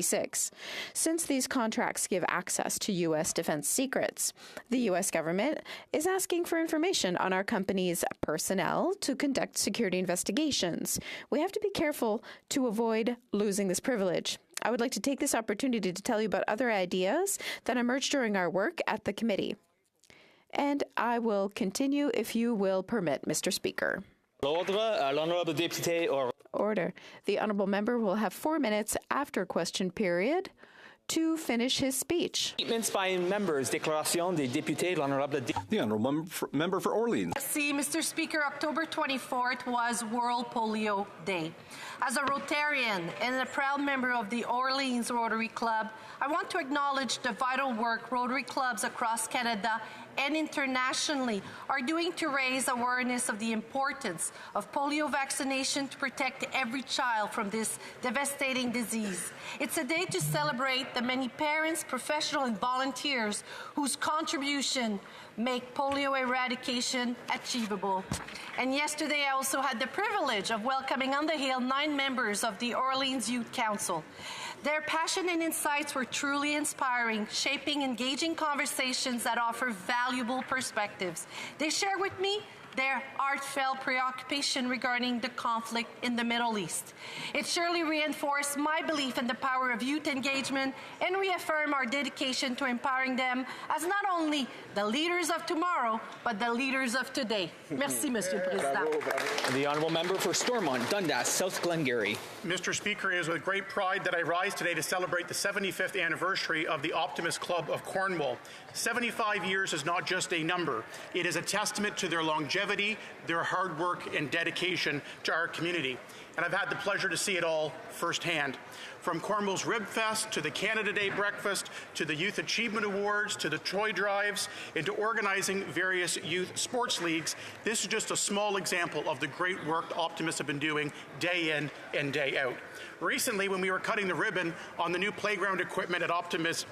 Since these contracts give access to U.S. defense secrets, the U.S. government is asking for information on our company's personnel to conduct security investigations. We have to be careful to avoid losing this privilege. I would like to take this opportunity to tell you about other ideas that emerged during our work at the committee. And I will continue if you will permit, Mr. Speaker. L'honorable député or Order. The honourable member will have 4 minutes after question period to finish his speech. Statements by members. Déclaration des députés. L'honorable The honourable member for Orleans. See, Mr. Speaker, October 24th was World Polio Day. As a Rotarian and a proud member of the Orleans Rotary Club, I want to acknowledge the vital work Rotary clubs across Canada and internationally are doing to raise awareness of the importance of polio vaccination to protect every child from this devastating disease. It's a day to celebrate the many parents, professionals, and volunteers whose contribution make polio eradication achievable. And yesterday I also had the privilege of welcoming on the Hill 9 members of the Orleans Youth Council. Their passion and insights were truly inspiring, shaping engaging conversations that offer valuable perspectives. They shared with me their heartfelt preoccupation regarding the conflict in the Middle East. It surely reinforced my belief in the power of youth engagement and reaffirmed our dedication to empowering them as not only the leaders of tomorrow, but the leaders of today. Merci, Monsieur le Président. The honourable member for Stormont, Dundas, South Glengarry. Mr. Speaker, it is with great pride that I rise today to celebrate the 75th anniversary of the Optimist Club of Cornwall. 75 years is not just a number. It is a testament to their longevity, their hard work, and dedication to our community. And I've had the pleasure to see it all firsthand. From Cornwall's Rib Fest to the Canada Day Breakfast to the Youth Achievement Awards to the toy drives and to organizing various youth sports leagues, this is just a small example of the great work the Optimists have been doing day in and day out. Recently, when we were cutting the ribbon on the new playground equipment at Optimist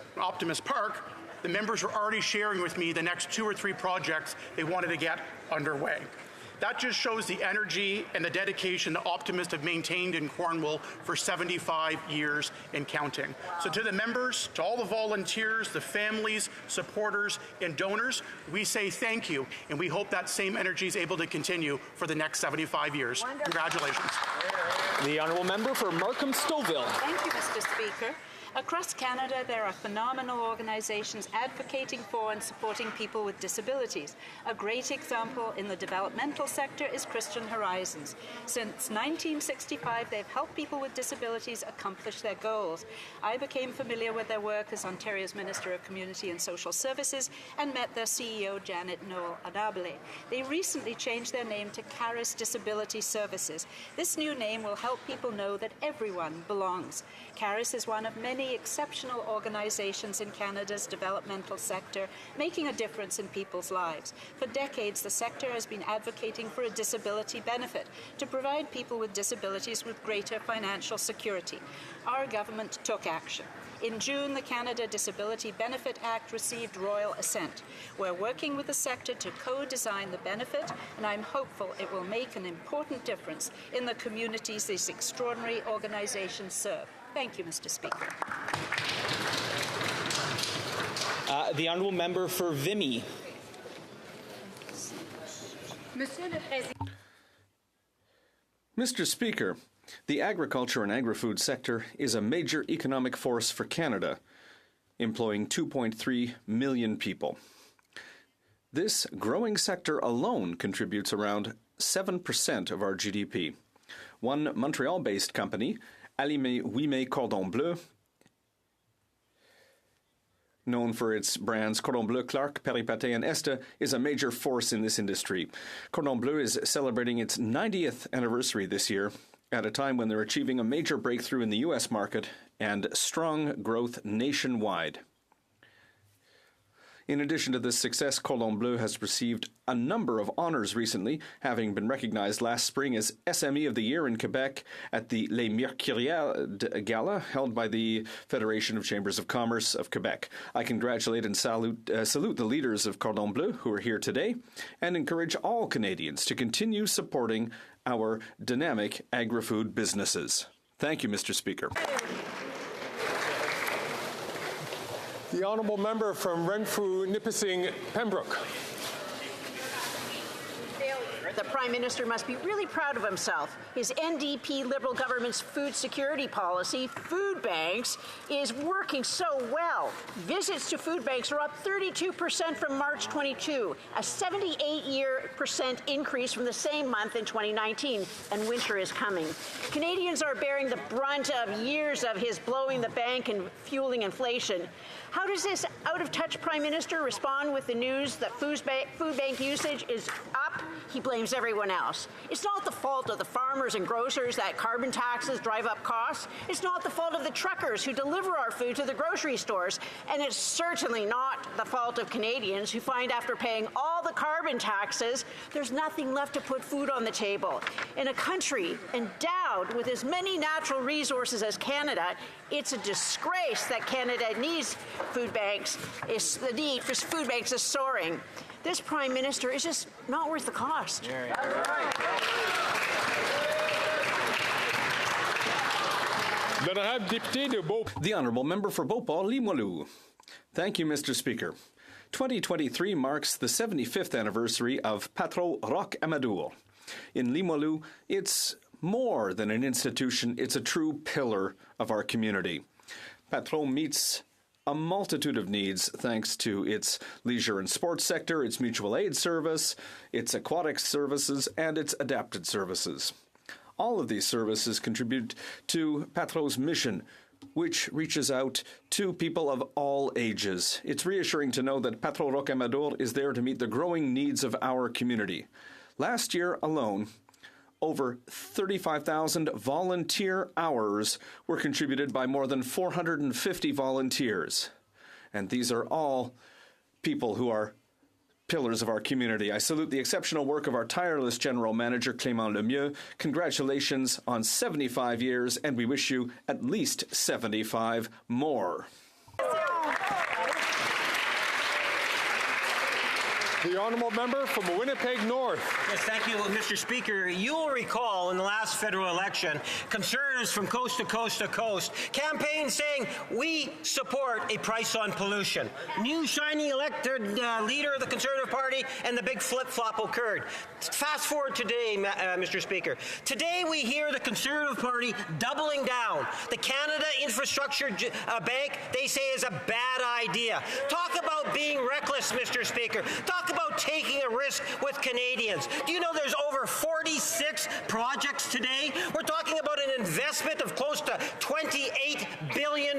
Park, the members were already sharing with me the next 2 or 3 projects they wanted to get underway. That just shows the energy and the dedication the Optimists have maintained in Cornwall for 75 years and counting. So to the members, to all the volunteers, the families, supporters, and donors, we say thank you, and we hope that same energy is able to continue for the next 75 years. Congratulations. The honourable member for Markham-Stouffville. Thank you, Mr. Speaker. Across Canada, there are phenomenal organizations advocating for and supporting people with disabilities. A great example in the developmental sector is Christian Horizons. Since 1965, they've helped people with disabilities accomplish their goals. I became familiar with their work as Ontario's Minister of Community and Social Services and met their CEO, Janet Noel-Adabale. They recently changed their name to Caris Disability Services. This new name will help people know that everyone belongs. Caris is one of many exceptional organizations in Canada's developmental sector, making a difference in people's lives. For decades, the sector has been advocating for a disability benefit to provide people with disabilities with greater financial security. Our government took action. In June, the Canada Disability Benefit Act received royal assent. We're working with the sector to co-design the benefit, and I'm hopeful it will make an important difference in the communities these extraordinary organizations serve. Thank you, Mr. Speaker. The honourable member for Vimy. Mr. Speaker, the agriculture and agri-food sector is a major economic force for Canada, employing 2.3 million people. This growing sector alone contributes around 7% of our GDP. One Montreal-based company, Alimé Ouimet Cordon Bleu, known for its brands Cordon Bleu, Clark, Péripaté, and Este, is a major force in this industry. Cordon Bleu is celebrating its 90th anniversary this year, at a time when they're achieving a major breakthrough in the U.S. market and strong growth nationwide. In addition to this success, Cordon Bleu has received a number of honors recently, having been recognized last spring as SME of the Year in Quebec at the Les Mercuriades Gala held by the Federation of Chambers of Commerce of Quebec. I congratulate and salute the leaders of Cordon Bleu who are here today and encourage all Canadians to continue supporting our dynamic agri-food businesses. Thank you, Mr. Speaker. The honourable member from Renfrew, Nipissing, Pembroke. The Prime Minister must be really proud of himself. His NDP Liberal government's food security policy, food banks, is working so well. Visits to food banks are up 32% from March 22, a 78% increase from the same month in 2019, and winter is coming. Canadians are bearing the brunt of years of his blowing the bank and fueling inflation. How does this out-of-touch Prime Minister respond with the news that food bank usage is up? He blames everyone else. It's not the fault of the farmers and grocers that carbon taxes drive up costs. It's not the fault of the truckers who deliver our food to the grocery stores. And it's certainly not the fault of Canadians who find after paying all the carbon taxes, there's nothing left to put food on the table. In a country endowed with as many natural resources as Canada, it's a disgrace that Canada needs food banks. The need for food banks is soaring. This Prime Minister is just not worth the cost. The Honourable Member for Beauport-Limoilou. Thank you, Mr. Speaker. 2023 marks the 75th anniversary of Patro Roch Amador. In Limoilou, it's more than an institution, it's a true pillar of our community. Patron meets a multitude of needs thanks to its leisure and sports sector, its mutual aid service, its aquatic services, and its adapted services. All of these services contribute to Patron's mission, which reaches out to people of all ages. It's reassuring to know that Patron Roch Amador is there to meet the growing needs of our community. Last year alone, over 35,000 volunteer hours were contributed by more than 450 volunteers. And these are all people who are pillars of our community. I salute the exceptional work of our tireless General Manager, Clément Lemieux. Congratulations on 75 years, and we wish you at least 75 more. The honourable member from Winnipeg North. Yes, thank you, Mr. Speaker. You will recall in the last federal election, Conservatives from coast to coast to coast campaigned saying, we support a price on pollution. New shiny elected leader of the Conservative Party, and the big flip-flop occurred. Fast forward today, Mr. Speaker. Today we hear the Conservative Party doubling down. The Canada Infrastructure Bank, they say, is a bad idea. Talk about being reckless, Mr. Speaker. Talk about taking a risk with Canadians. Do you know there's over 46 projects today? We're talking about an investment of close to $28 billion.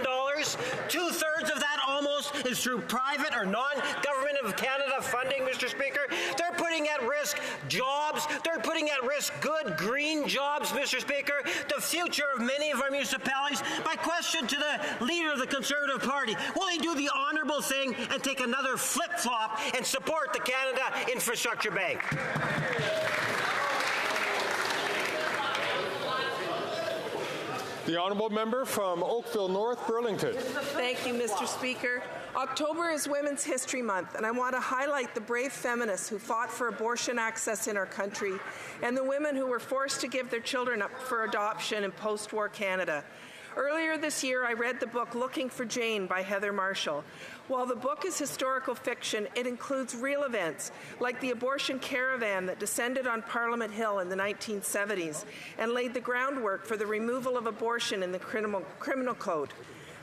Two-thirds of that almost is through private or non-government of Canada funding, Mr. Speaker. They're putting at risk jobs. They're putting at risk good green jobs, Mr. Speaker. The future of many of our municipalities. My question to the leader of the Conservative Party, will he do the honourable thing and take another flip-flop and support the Canada Infrastructure Bank? The honourable member from Oakville North, Burlington. Thank you, Mr. Speaker. October is Women's History Month, and I want to highlight the brave feminists who fought for abortion access in our country and the women who were forced to give their children up for adoption in post-war Canada. Earlier this year, I read the book Looking for Jane by Heather Marshall. While the book is historical fiction, it includes real events, like the abortion caravan that descended on Parliament Hill in the 1970s and laid the groundwork for the removal of abortion in the criminal code.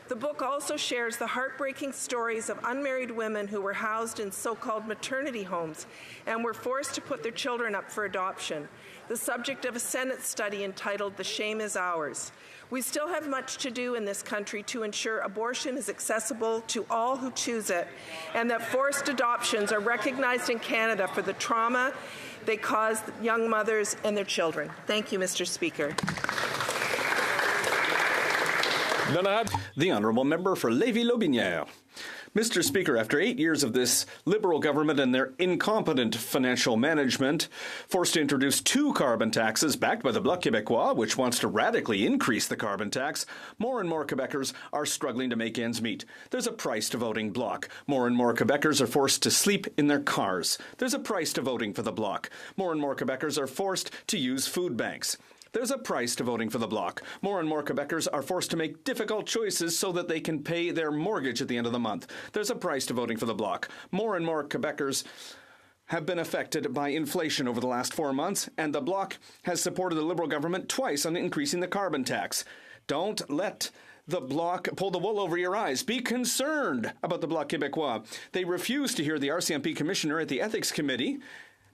The book also shares the heartbreaking stories of unmarried women who were housed in so-called maternity homes and were forced to put their children up for adoption, the subject of a Senate study entitled The Shame is Ours. We still have much to do in this country to ensure abortion is accessible to all who choose it, and that forced adoptions are recognized in Canada for the trauma they cause young mothers and their children. Thank you, Mr. Speaker. The Honourable Member for Lévis-Lotbinière. Mr. Speaker, after 8 years of this Liberal government and their incompetent financial management, forced to introduce 2 carbon taxes backed by the Bloc Québécois, which wants to radically increase the carbon tax, more and more Quebecers are struggling to make ends meet. There's a price to voting Bloc. More and more Quebecers are forced to sleep in their cars. There's a price to voting for the Bloc. More and more Quebecers are forced to use food banks. There's a price to voting for the Bloc. More and more Quebecers are forced to make difficult choices so that they can pay their mortgage at the end of the month. There's a price to voting for the Bloc. More and more Quebecers have been affected by inflation over the last 4 months, and the Bloc has supported the Liberal government twice on increasing the carbon tax. Don't let the Bloc pull the wool over your eyes. Be concerned about the Bloc Québécois. They refuse to hear the RCMP commissioner at the Ethics Committee.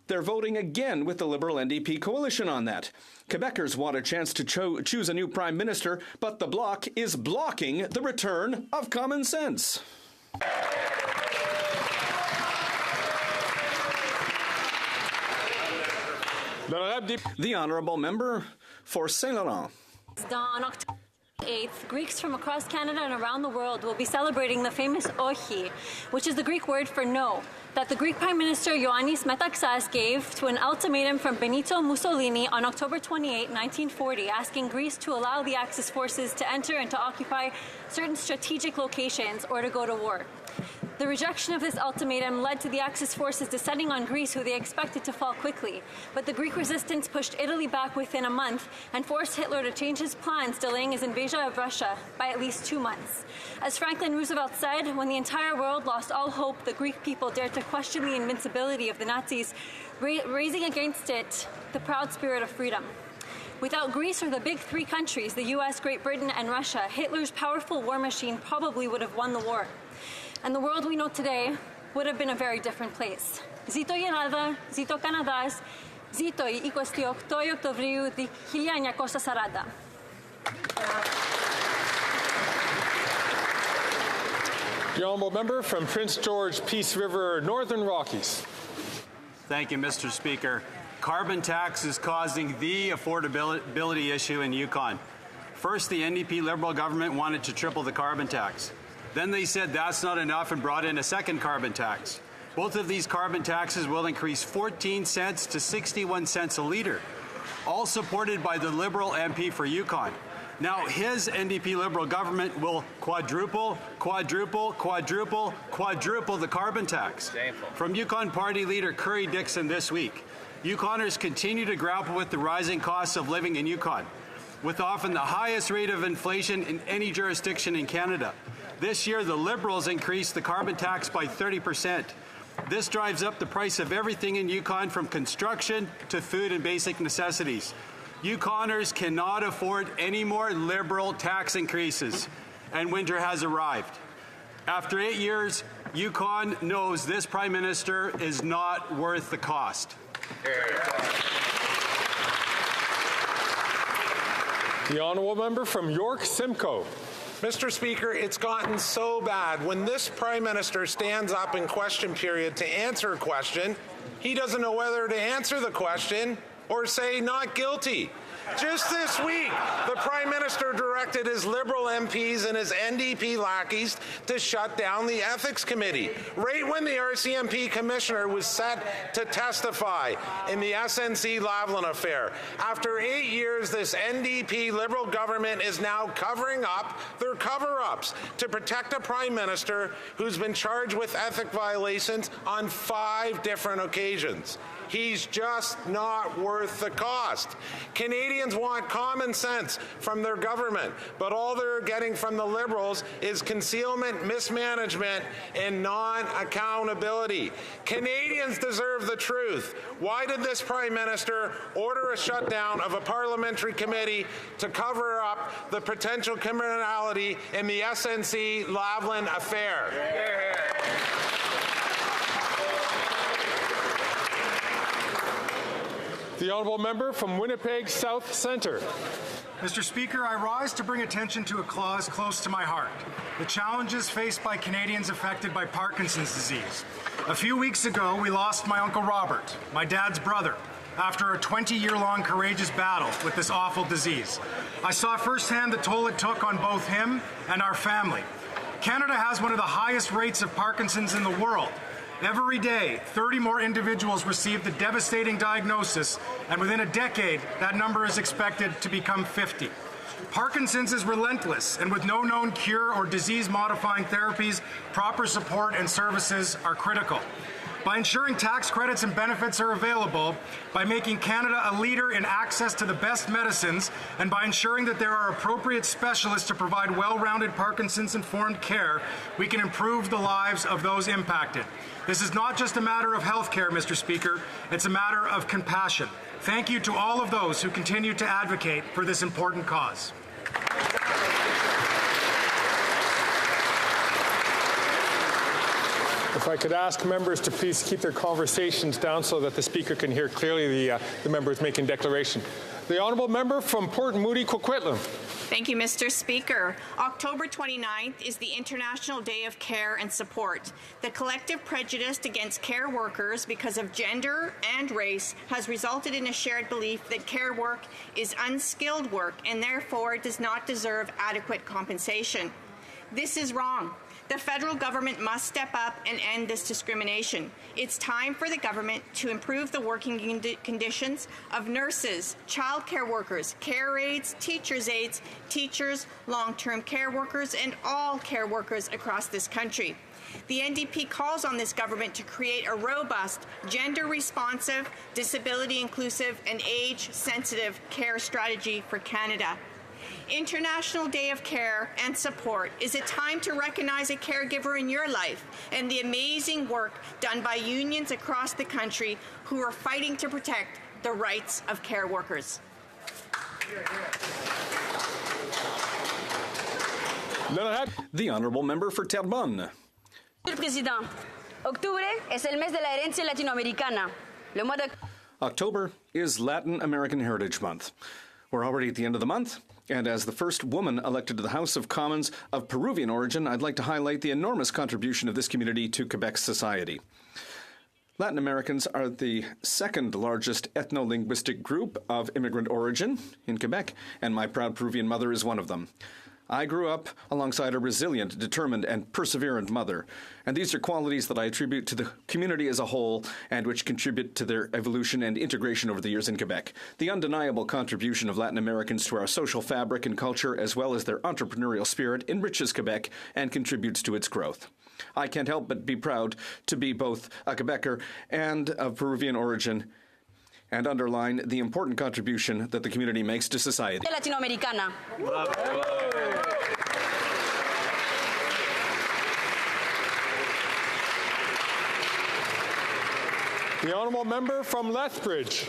They're voting again with the Liberal NDP coalition on that. Quebecers want a chance to choose a new prime minister, but the Bloc is blocking the return of common sense. The Honourable Member for Saint Laurent. On October 8th, Greeks from across Canada and around the world will be celebrating the famous HoC, which is the Greek word for no, that the Greek Prime Minister Ioannis Metaxas gave to an ultimatum from Benito Mussolini on October 28, 1940, asking Greece to allow the Axis forces to enter and to occupy certain strategic locations or to go to war. The rejection of this ultimatum led to the Axis forces descending on Greece, who they expected to fall quickly. But the Greek resistance pushed Italy back within a month and forced Hitler to change his plans, delaying his invasion of Russia by at least 2 months. As Franklin Roosevelt said, when the entire world lost all hope, the Greek people dared to question the invincibility of the Nazis, raising against it the proud spirit of freedom. Without Greece or the big three countries, the US, Great Britain, and Russia, Hitler's powerful war machine probably would have won the war. And the world we know today would have been a very different place. Ζήτω η Ελλάδα, ζήτω ο Καναδάς, ζήτω η 28 Οκτωβρίου 1940. The Honourable Member from Prince George, Peace River, Northern Rockies. Thank you, Mr. Speaker. Carbon tax is causing the affordability issue in Yukon. First, the NDP Liberal government wanted to triple the carbon tax. Then they said that's not enough and brought in a second carbon tax. Both of these carbon taxes will increase 14 cents to 61 cents a litre, all supported by the Liberal MP for Yukon. Now, his NDP Liberal government will quadruple the carbon tax. From Yukon Party leader Curry Dixon this week, Yukoners continue to grapple with the rising costs of living in Yukon, with often the highest rate of inflation in any jurisdiction in Canada. This year, the Liberals increased the carbon tax by 30%. This drives up the price of everything in Yukon, from construction to food and basic necessities. Yukoners cannot afford any more Liberal tax increases, and winter has arrived. After 8 years, Yukon knows this Prime Minister is not worth the cost. The Honourable Member from York Simcoe. Mr. Speaker, it's gotten so bad. When this Prime Minister stands up in question period to answer a question, he doesn't know whether to answer the question or say not guilty. Just this week, the Prime Minister directed his Liberal MPs and his NDP lackeys to shut down the Ethics Committee, right when the RCMP Commissioner was set to testify in the SNC-Lavalin affair. After 8 years, this NDP Liberal government is now covering up their cover-ups to protect a Prime Minister who's been charged with ethic violations on 5 different occasions. He's just not worth the cost. Canadians want common sense from their government, but all they're getting from the Liberals is concealment, mismanagement, and non-accountability. Canadians deserve the truth. Why did this Prime Minister order a shutdown of a parliamentary committee to cover up the potential criminality in the SNC-Lavalin affair? The Honourable Member from Winnipeg South Centre. Mr. Speaker, I rise to bring attention to a clause close to my heart: the challenges faced by Canadians affected by Parkinson's disease. A few weeks ago, we lost my Uncle Robert, my dad's brother, after a 20-year-long courageous battle with this awful disease. I saw firsthand the toll it took on both him and our family. Canada has one of the highest rates of Parkinson's in the world. Every day, 30 more individuals receive the devastating diagnosis, and within a decade, that number is expected to become 50. Parkinson's is relentless, and with no known cure or disease-modifying therapies, proper support and services are critical. By ensuring tax credits and benefits are available, by making Canada a leader in access to the best medicines, and by ensuring that there are appropriate specialists to provide well-rounded Parkinson's-informed care, we can improve the lives of those impacted. This is not just a matter of health care, Mr. Speaker. It's a matter of compassion. Thank you to all of those who continue to advocate for this important cause. If I could ask members to please keep their conversations down so that the Speaker can hear clearly the members making declaration. The Honourable Member from Port Moody, Coquitlam. Thank you, Mr. Speaker. October 29th is the International Day of Care and Support. The collective prejudice against care workers because of gender and race has resulted in a shared belief that care work is unskilled work and therefore does not deserve adequate compensation. This is wrong. The federal government must step up and end this discrimination. It's time for the government to improve the working conditions of nurses, child care workers, care aides, teachers' aides, teachers, long-term care workers, and all care workers across this country. The NDP calls on this government to create a robust, gender-responsive, disability-inclusive, and age-sensitive care strategy for Canada. International Day of Care and Support is a time to recognize a caregiver in your life and the amazing work done by unions across the country who are fighting to protect the rights of care workers. The Honourable Member for Terrebonne. Monsieur le Président, octubre es el mes de la herencia latinoamericana. Le mois de... October is Latin American Heritage Month. We're already at the end of the month, and as the first woman elected to the House of Commons of Peruvian origin, I'd like to highlight the enormous contribution of this community to Quebec's society. Latin Americans are the second largest ethno-linguistic group of immigrant origin in Quebec, and my proud Peruvian mother is one of them. I grew up alongside a resilient, determined, and perseverant mother, and these are qualities that I attribute to the community as a whole and which contribute to their evolution and integration over the years in Quebec. The undeniable contribution of Latin Americans to our social fabric and culture, as well as their entrepreneurial spirit, enriches Quebec and contributes to its growth. I can't help but be proud to be both a Quebecer and of Peruvian origin, and underline the important contribution that the community makes to society. Latinoamericana. The Honourable Member from Lethbridge.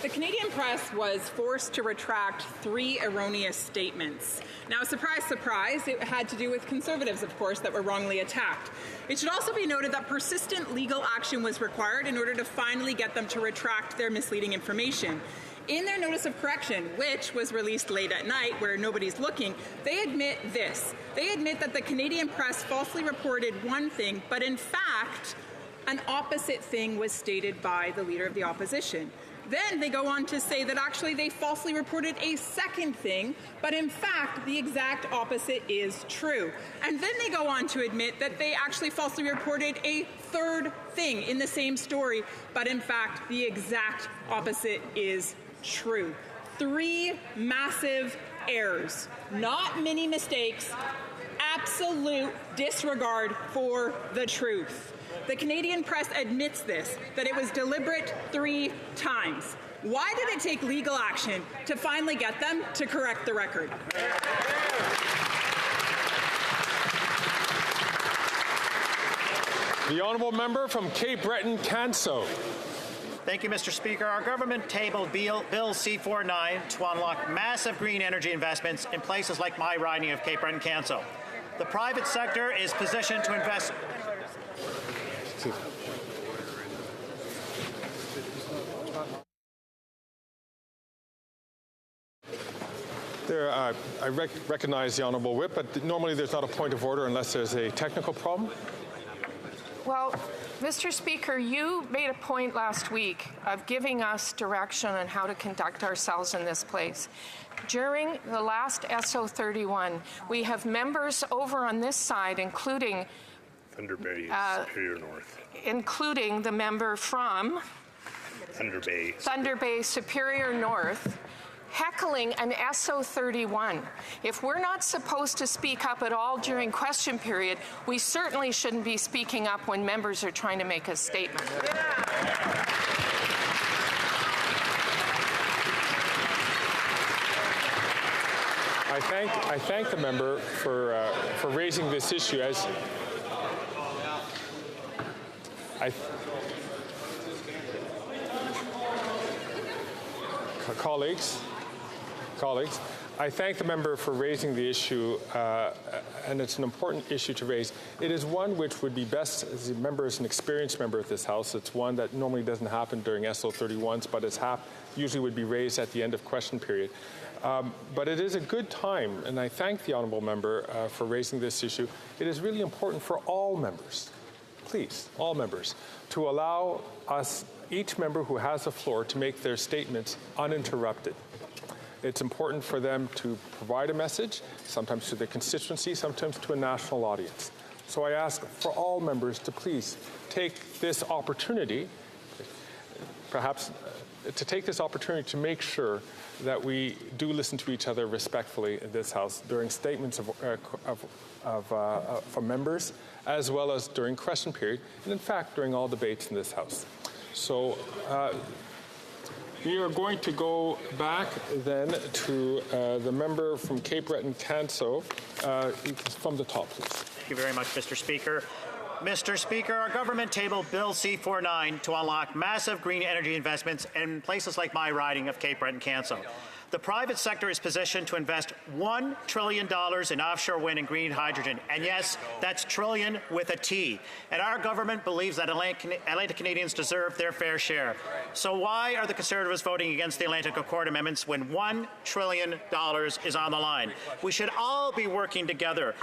The Canadian press was forced to retract 3 erroneous statements. Now, surprise, surprise, it had to do with Conservatives, of course, that were wrongly attacked. It should also be noted that persistent legal action was required in order to finally get them to retract their misleading information. In their notice of correction, which was released late at night where nobody's looking, they admit this. They admit that the Canadian press falsely reported one thing, but in fact, an opposite thing was stated by the Leader of the Opposition. Then they go on to say that actually they falsely reported a second thing, but in fact the exact opposite is true. And then they go on to admit that they actually falsely reported a third thing in the same story, but in fact the exact opposite is true. 3 massive errors, not many mistakes, absolute disregard for the truth. The Canadian press admits this, that it was deliberate 3 times. Why did it take legal action to finally get them to correct the record? The Honourable Member from Cape Breton, Canso. Thank you, Mr. Speaker. Our government tabled Bill C-49 to unlock massive green energy investments in places like my riding of Cape Breton, Canso. The private sector is positioned to invest... I recognize the Honourable Whip, but normally there's not a point of order unless there's a technical problem. Well, Mr. Speaker, you made a point last week of giving us direction on how to conduct ourselves in this place. During the last SO31, we have members over on this side, including Thunder Bay, Superior North. Including the member from Thunder Bay, Superior North, heckling an SO31. If we're not supposed to speak up at all during question period, we certainly shouldn't be speaking up when members are trying to make a statement. I thank the member for raising this issue. As colleagues, I thank the member for raising the issue, and it's an important issue to raise. It is one which would be best, as a member is an experienced member of this House. It's one that normally doesn't happen during SO31s, but usually would be raised at the end of question period. But it is a good time, and I thank the honourable member for raising this issue. It is really important for all members, please, all members, to allow us, each member who has the floor, to make their statements uninterrupted. It's important for them to provide a message, sometimes to their constituency, sometimes to a national audience. So I ask for all members to please take this opportunity, perhaps to take this opportunity to make sure that we do listen to each other respectfully in this House during statements from members, as well as during question period, and in fact during all debates in this House. So we are going to go back then to the member from Cape Breton-Canso. From the top, please. Thank you very much, Mr. Speaker. Mr. Speaker, our government tabled Bill C-49 to unlock massive green energy investments in places like my riding of Cape Breton-Canso. The private sector is positioned to invest $1 trillion in offshore wind and green hydrogen. And yes, that's trillion with a T. And our government believes that Atlantic Canadians deserve their fair share. So why are the Conservatives voting against the Atlantic Accord amendments when $1 trillion is on the line? We should all be working together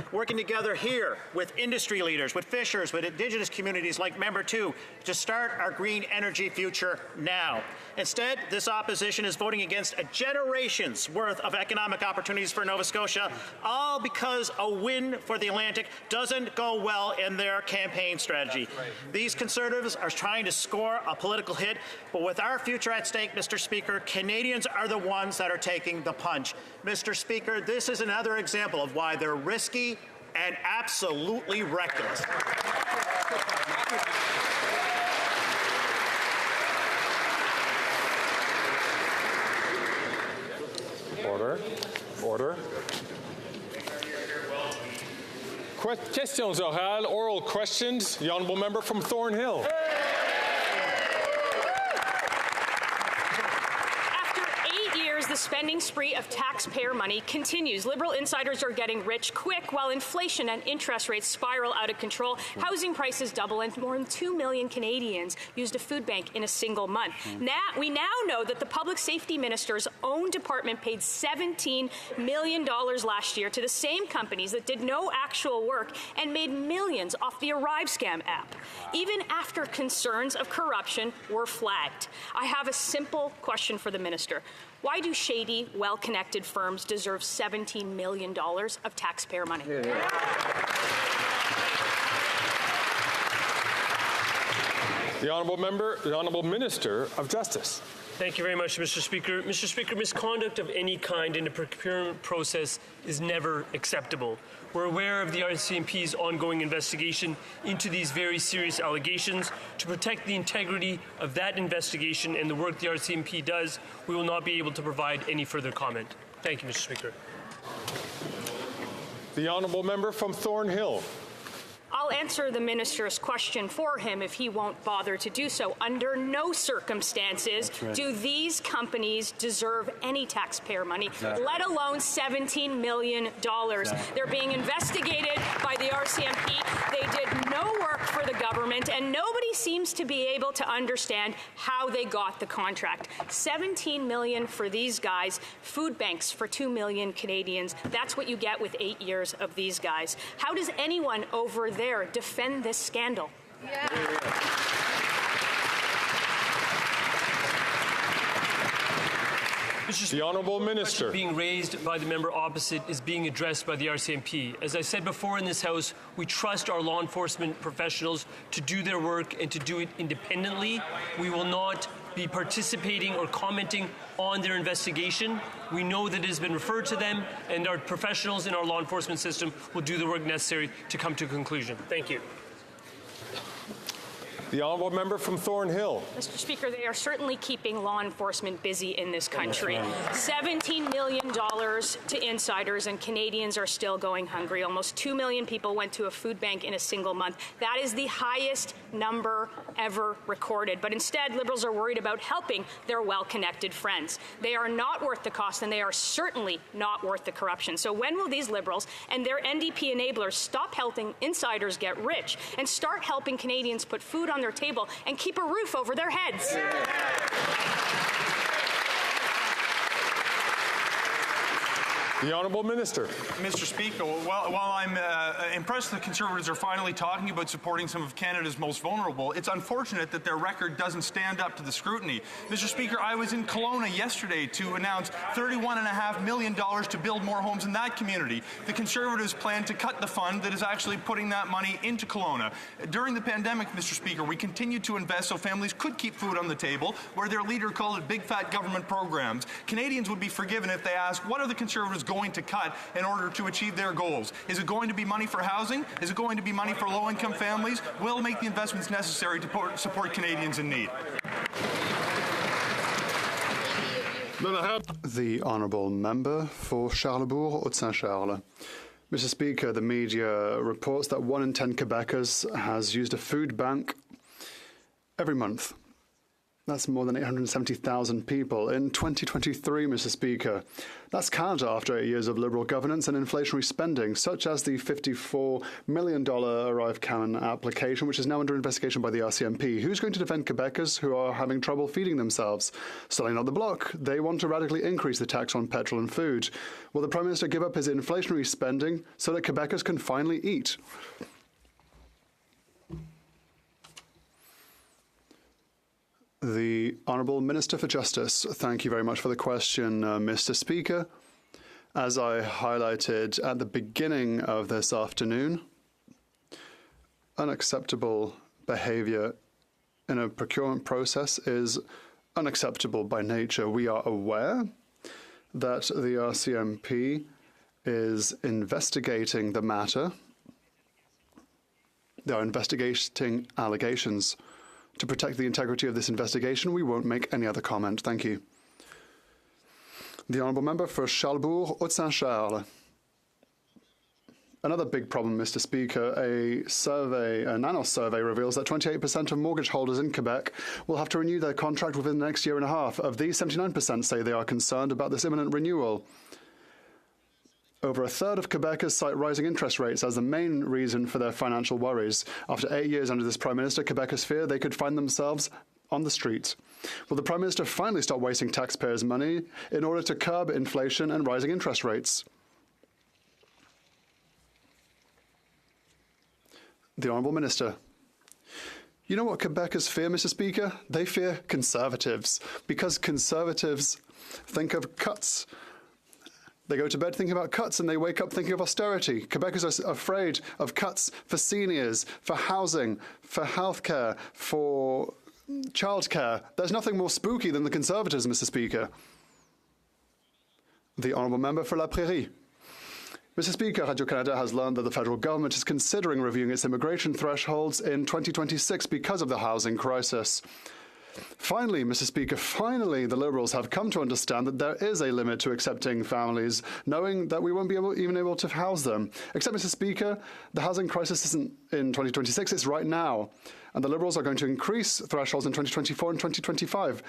here with industry leaders, with fishers, with Indigenous communities like Member 2 to start our green energy future now. Instead, this opposition is voting against a generation's worth of economic opportunities for Nova Scotia, all because a win for the Atlantic doesn't go well in their campaign strategy. These Conservatives are trying to score a political hit, but with our future at stake, Mr. Speaker, Canadians are the ones that are taking the punch. Mr. Speaker, this is another example of why they're risky and absolutely reckless. Order. Questions orales, oral questions. The honourable member from Thornhill. The spending spree of taxpayer money continues. Liberal insiders are getting rich quick while inflation and interest rates spiral out of control. Housing prices double and more than 2 million Canadians used a food bank in a single month. We now know that the public safety minister's own department paid $17 million last year to the same companies that did no actual work and made millions off the Arrive Scam app, even after concerns of corruption were flagged. I have a simple question for the minister. Why do shady, well-connected firms deserve $17 million of taxpayer money? The Honourable Minister of Justice. Thank you very much, Mr. Speaker. Mr. Speaker, misconduct of any kind in the procurement process is never acceptable. We're aware of the RCMP's ongoing investigation into these very serious allegations. To protect the integrity of that investigation and the work the RCMP does, we will not be able to provide any further comment. Thank you, Mr. Speaker. The honourable member from Thornhill. I'll answer the minister's question for him if he won't bother to do so. Under no circumstances do these companies deserve any taxpayer money, let alone $17 million. They're being investigated by the RCMP. They did no work for the government, and nobody seems to be able to understand how they got the contract. $17 million for these guys, food banks for 2 million Canadians. That's what you get with 8 years of these guys. How does anyone over there defend this scandal? The Honourable Minister. Being raised by the member opposite is being addressed by the RCMP. As I said before in this House, we trust our law enforcement professionals to do their work and to do it independently. We will not be participating or commenting on their investigation. We know that it has been referred to them, and our professionals in our law enforcement system will do the work necessary to come to a conclusion. Thank you. The honourable member from Thornhill. Mr. Speaker, they are certainly keeping law enforcement busy in this country. $17 million to insiders, and Canadians are still going hungry. Almost 2 million people went to a food bank in a single month. That is the highest number ever recorded. But instead, Liberals are worried about helping their well-connected friends. They are not worth the cost, and they are certainly not worth the corruption. So when will these Liberals and their NDP enablers stop helping insiders get rich and start helping Canadians put food on their table and keep a roof over their heads? The Honourable Minister. Mr. Speaker, while I'm impressed the Conservatives are finally talking about supporting some of Canada's most vulnerable, it's unfortunate that their record doesn't stand up to the scrutiny. Mr. Speaker, I was in Kelowna yesterday to announce $31.5 million to build more homes in that community. The Conservatives plan to cut the fund that is actually putting that money into Kelowna. During the pandemic, Mr. Speaker, we continued to invest so families could keep food on the table, where their leader called it big fat government programs. Canadians would be forgiven if they ask, what are the Conservatives going to cut in order to achieve their goals? Is it going to be money for housing? Is it going to be money for low-income families? We'll make the investments necessary to support Canadians in need. The honourable member for Charlesbourg-Haute-Saint-Charles. Mr. Speaker, the media reports that 1 in 10 Quebecers has used a food bank every month. That's more than 870,000 people in 2023, Mr. Speaker. That's Canada after 8 years of Liberal governance and inflationary spending, such as the $54 million Arrive Canada application, which is now under investigation by the RCMP. Who's going to defend Quebecers who are having trouble feeding themselves? Selling out the bloc. They want to radically increase the tax on petrol and food. Will the Prime Minister give up his inflationary spending so that Quebecers can finally eat? The Honourable Minister for Justice. Thank you very much for the question, Mr. Speaker. As I highlighted at the beginning of this afternoon, unacceptable behaviour in a procurement process is unacceptable by nature. We are aware that the RCMP is investigating the matter. They are investigating allegations. To protect the integrity of this investigation, we won't make any other comment. Thank you. The Honourable Member for Charlesbourg-Haute-Saint-Charles. Another big problem, Mr. Speaker. A NANOS survey reveals that 28% of mortgage holders in Quebec will have to renew their contract within the next year and a half. Of these, 79% say they are concerned about this imminent renewal. Over a third of Quebecers cite rising interest rates as the main reason for their financial worries. After 8 years under this Prime Minister, Quebecers fear they could find themselves on the street. Will the Prime Minister finally stop wasting taxpayers' money in order to curb inflation and rising interest rates? The Honourable Minister. You know what Quebecers fear, Mr. Speaker? They fear Conservatives, because Conservatives think of cuts. They go to bed thinking about cuts and they wake up thinking of austerity. Quebecers are afraid of cuts for seniors, for housing, for healthcare, for childcare. There's nothing more spooky than the Conservatives, Mr. Speaker. The Honourable Member for La Prairie. Mr. Speaker, Radio-Canada has learned that the federal government is considering reviewing its immigration thresholds in 2026 because of the housing crisis. Finally, Mr. Speaker, finally the Liberals have come to understand that there is a limit to accepting families, knowing that we won't be even able to house them. Except, Mr. Speaker, the housing crisis isn't in 2026, it's right now. And the Liberals are going to increase thresholds in 2024 and 2025.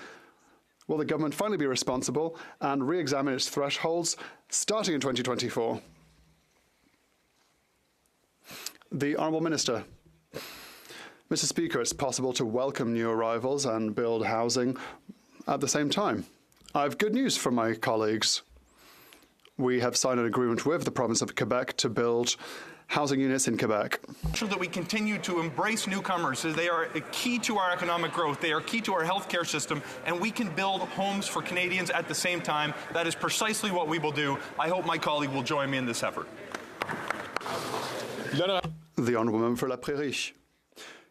Will the government finally be responsible and re-examine its thresholds starting in 2024? The Honourable Minister. Mr. Speaker, it's possible to welcome new arrivals and build housing at the same time. I have good news for my colleagues. We have signed an agreement with the province of Quebec to build housing units in Quebec. Sure that we continue to embrace newcomers. They are a key to our economic growth. They are key to our healthcare system, and we can build homes for Canadians at the same time. That is precisely what we will do. I hope my colleague will join me in this effort. The Honourable Member for La Prairie.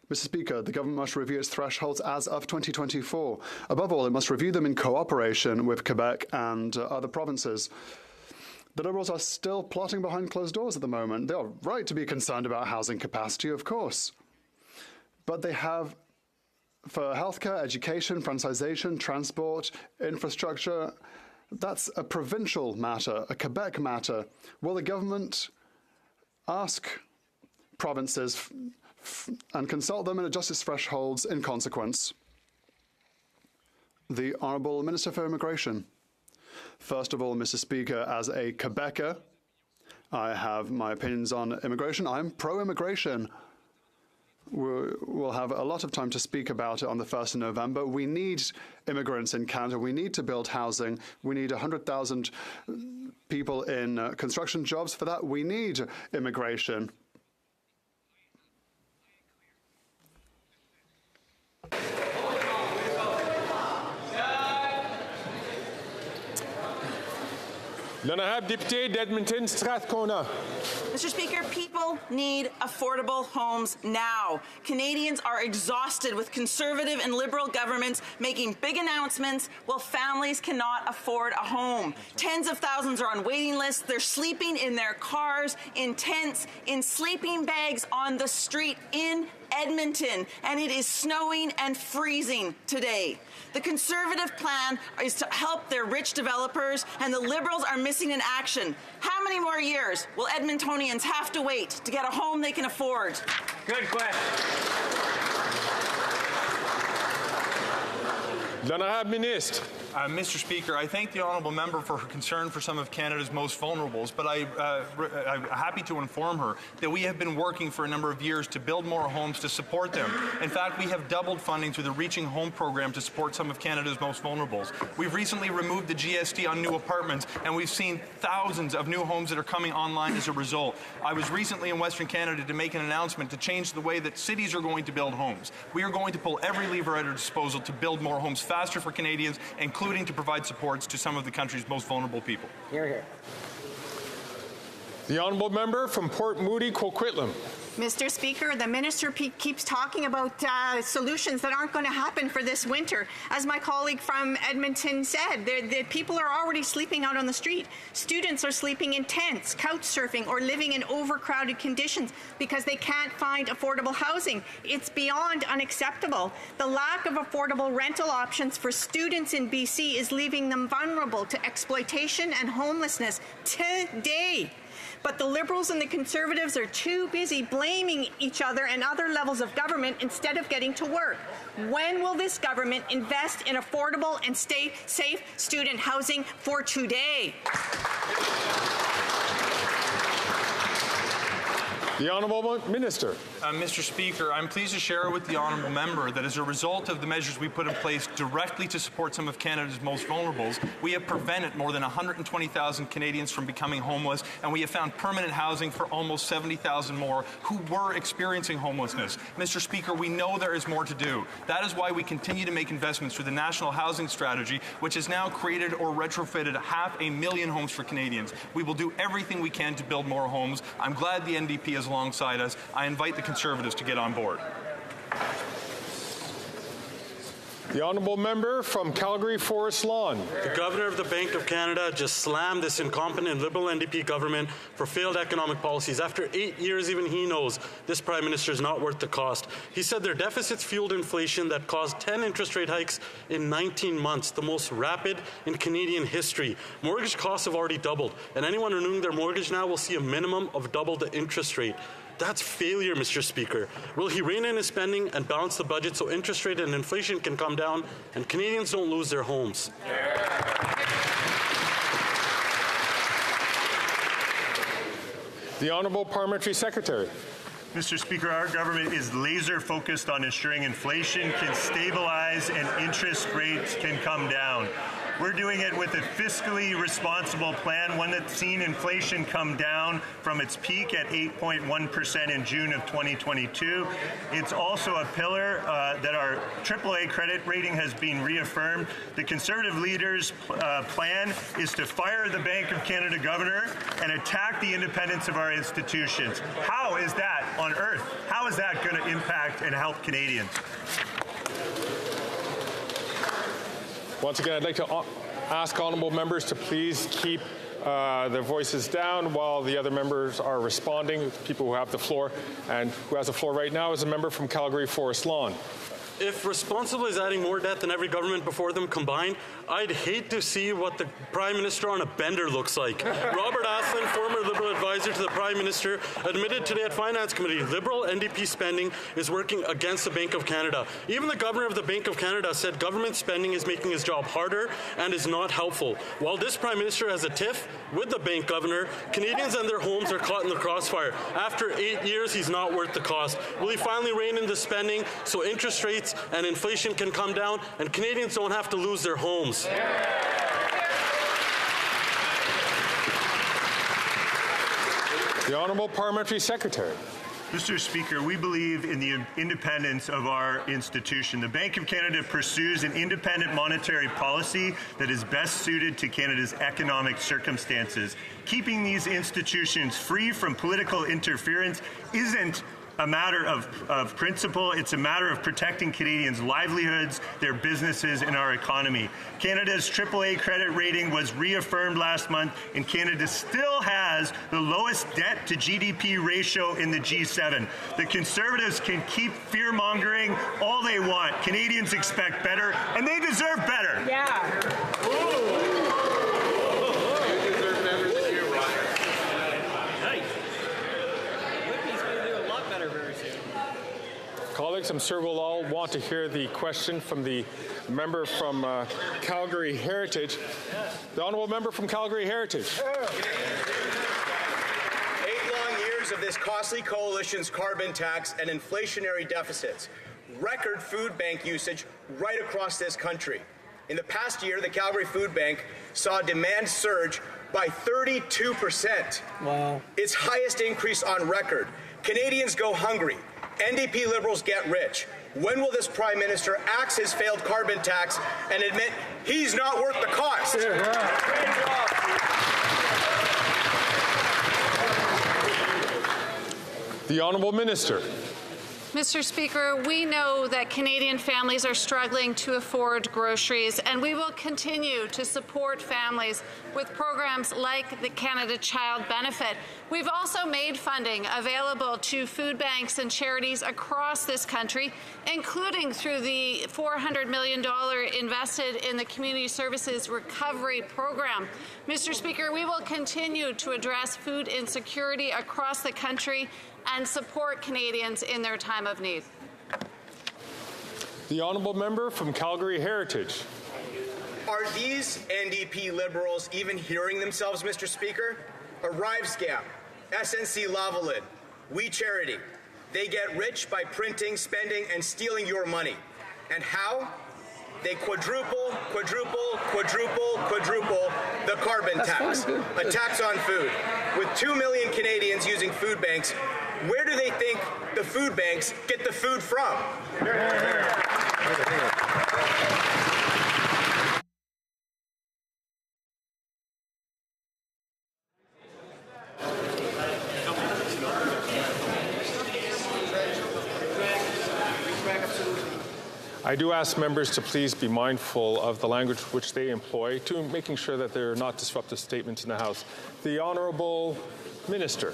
Mr. Speaker, the government must review its thresholds as of 2024. Above all, it must review them in cooperation with Quebec and other provinces. The Liberals are still plotting behind closed doors at the moment. They are right to be concerned about housing capacity, of course. But they have, for healthcare, education, franchisation, transport, infrastructure, that's a provincial matter, a Quebec matter. Will the government ask provinces and consult them and adjust its thresholds in consequence? The Honourable Minister for Immigration. First of all, Mr. Speaker, as a Quebecer, I have my opinions on immigration. I'm pro-immigration. We'll have a lot of time to speak about it on the 1st of November. We need immigrants in Canada. We need to build housing. We need 100,000 people in construction jobs. For that, we need immigration. L'honorable député d'Edmonton Strathcona. Mr. Speaker, people need affordable homes now. Canadians are exhausted with Conservative and Liberal governments making big announcements while families cannot afford a home. Tens of thousands are on waiting lists. They're sleeping in their cars, in tents, in sleeping bags on the street in Edmonton, and it is snowing and freezing today. The Conservative plan is to help their rich developers, and the Liberals are missing in action. How many more years will Edmontonians have to wait to get a home they can afford? Good question. L'honorable ministre. Mr. Speaker, I thank the honourable member for her concern for some of Canada's most vulnerables, but I'm happy to inform her that we have been working for a number of years to build more homes to support them. In fact, we have doubled funding through the Reaching Home program to support some of Canada's most vulnerables. We've recently removed the GST on new apartments, and we've seen thousands of new homes that are coming online as a result. I was recently in Western Canada to make an announcement to change the way that cities are going to build homes. We are going to pull every lever at our disposal to build more homes faster for Canadians, including to provide supports to some of the country's most vulnerable people. Hear, hear. The honourable member from Port Moody, Coquitlam. Mr. Speaker, the minister keeps talking about solutions that aren't going to happen for this winter. As my colleague from Edmonton said, the people are already sleeping out on the street. Students are sleeping in tents, couch surfing, or living in overcrowded conditions because they can't find affordable housing. It's beyond unacceptable. The lack of affordable rental options for students in BC is leaving them vulnerable to exploitation and homelessness today. But the Liberals and the Conservatives are too busy blaming each other and other levels of government instead of getting to work. When will this government invest in affordable and safe student housing for today? The Honourable Minister. Mr. Speaker, I'm pleased to share with the honourable member that as a result of the measures we put in place directly to support some of Canada's most vulnerables, we have prevented more than 120,000 Canadians from becoming homeless, and we have found permanent housing for almost 70,000 more who were experiencing homelessness. Mr. Speaker, we know there is more to do. That is why we continue to make investments through the National Housing Strategy, which has now created or retrofitted 500,000 homes for Canadians. We will do everything we can to build more homes. I'm glad the NDP is alongside us. I invite the Conservatives to get on board. The honourable member from Calgary Forest Lawn. The Governor of the Bank of Canada just slammed this incompetent Liberal NDP government for failed economic policies. After 8 years, even he knows this Prime Minister is not worth the cost. He said their deficits fueled inflation that caused 10 interest rate hikes in 19 months, the most rapid in Canadian history. Mortgage costs have already doubled, and anyone renewing their mortgage now will see a minimum of double the interest rate. That's failure, Mr. Speaker. Will he rein in his spending and balance the budget so interest rate and inflation can come down and Canadians don't lose their homes? The Honourable Parliamentary Secretary. Mr. Speaker, our government is laser focused on ensuring inflation can stabilize and interest rates can come down. We're doing it with a fiscally responsible plan, one that's seen inflation come down from its peak at 8.1% in June of 2022. It's also a pillar that our AAA credit rating has been reaffirmed. The Conservative leaders' plan is to fire the Bank of Canada governor and attack the independence of our institutions. How is that on earth? How is that going to impact and help Canadians? Once again, I'd like to ask honourable members to please keep their voices down while the other members are responding, people who have the floor. And who has the floor right now is a member from Calgary Forest Lawn. If responsible is adding more debt than every government before them combined, I'd hate to see what the Prime Minister on a bender looks like. Robert Asselin, former Liberal advisor to the Prime Minister, admitted today at Finance Committee Liberal NDP spending is working against the Bank of Canada. Even the Governor of the Bank of Canada said government spending is making his job harder and is not helpful. While this Prime Minister has a tiff with the Bank Governor, Canadians and their homes are caught in the crossfire. After 8 years, he's not worth the cost. Will he finally rein in the spending so interest rates and inflation can come down and Canadians don't have to lose their homes? The Honourable Parliamentary Secretary. Mr. Speaker, we believe in the independence of our institution. The Bank of Canada pursues an independent monetary policy that is best suited to Canada's economic circumstances. Keeping these institutions free from political interference isn't a matter of principle. It's a matter of protecting Canadians' livelihoods, their businesses, and our economy. Canada's AAA credit rating was reaffirmed last month, and Canada still has the lowest debt to GDP ratio in the G7. The Conservatives can keep fear-mongering all they want. Canadians expect better, and they deserve better. Yeah. Colleagues, I'm sure we'll all want to hear the question from the member from Calgary Heritage. The honourable member from Calgary Heritage. 8 long years of this costly coalition's carbon tax and inflationary deficits. Record food bank usage right across this country. In the past year, the Calgary Food Bank saw demand surge by 32%. Wow. Its highest increase on record. Canadians go hungry. NDP Liberals get rich. When will this Prime Minister axe his failed carbon tax and admit he's not worth the cost? The Honourable Minister. Mr. Speaker, we know that Canadian families are struggling to afford groceries, and we will continue to support families with programs like the Canada Child Benefit. We've also made funding available to food banks and charities across this country, including through the $400 million invested in the Community Services Recovery Program. Mr. Speaker, we will continue to address food insecurity across the country and support Canadians in their time of need. The honourable member from Calgary Heritage. Are these NDP Liberals even hearing themselves, Mr. Speaker? Arrive Scam, SNC Lavalin, We Charity. They get rich by printing, spending, and stealing your money. And how? They quadruple the carbon tax, a tax on food. With 2 million Canadians using food banks, where do they think the food banks get the food from? I do ask members to please be mindful of the language which they employ to making sure that there are not disruptive statements in the House. The Honourable Minister.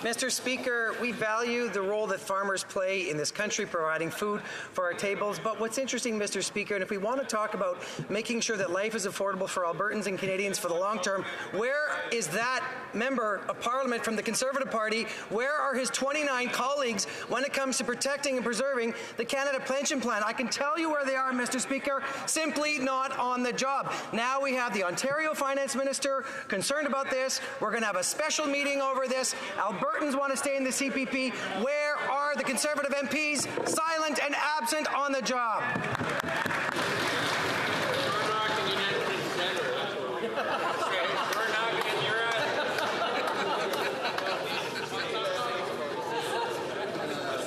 Mr. Speaker, we value the role that farmers play in this country providing food for our tables. But what's interesting, Mr. Speaker, and if we want to talk about making sure that life is affordable for Albertans and Canadians for the long term, where is that member of Parliament from the Conservative Party? Where are his 29 colleagues when it comes to protecting and preserving the Canada Pension Plan? I can tell you where they are, Mr. Speaker, simply not on the job. Now we have the Ontario Finance Minister concerned about this. We're going to have a special meeting over this. Albertans want to stay in the CPP. Where are the Conservative MPs? Silent and absent on the job.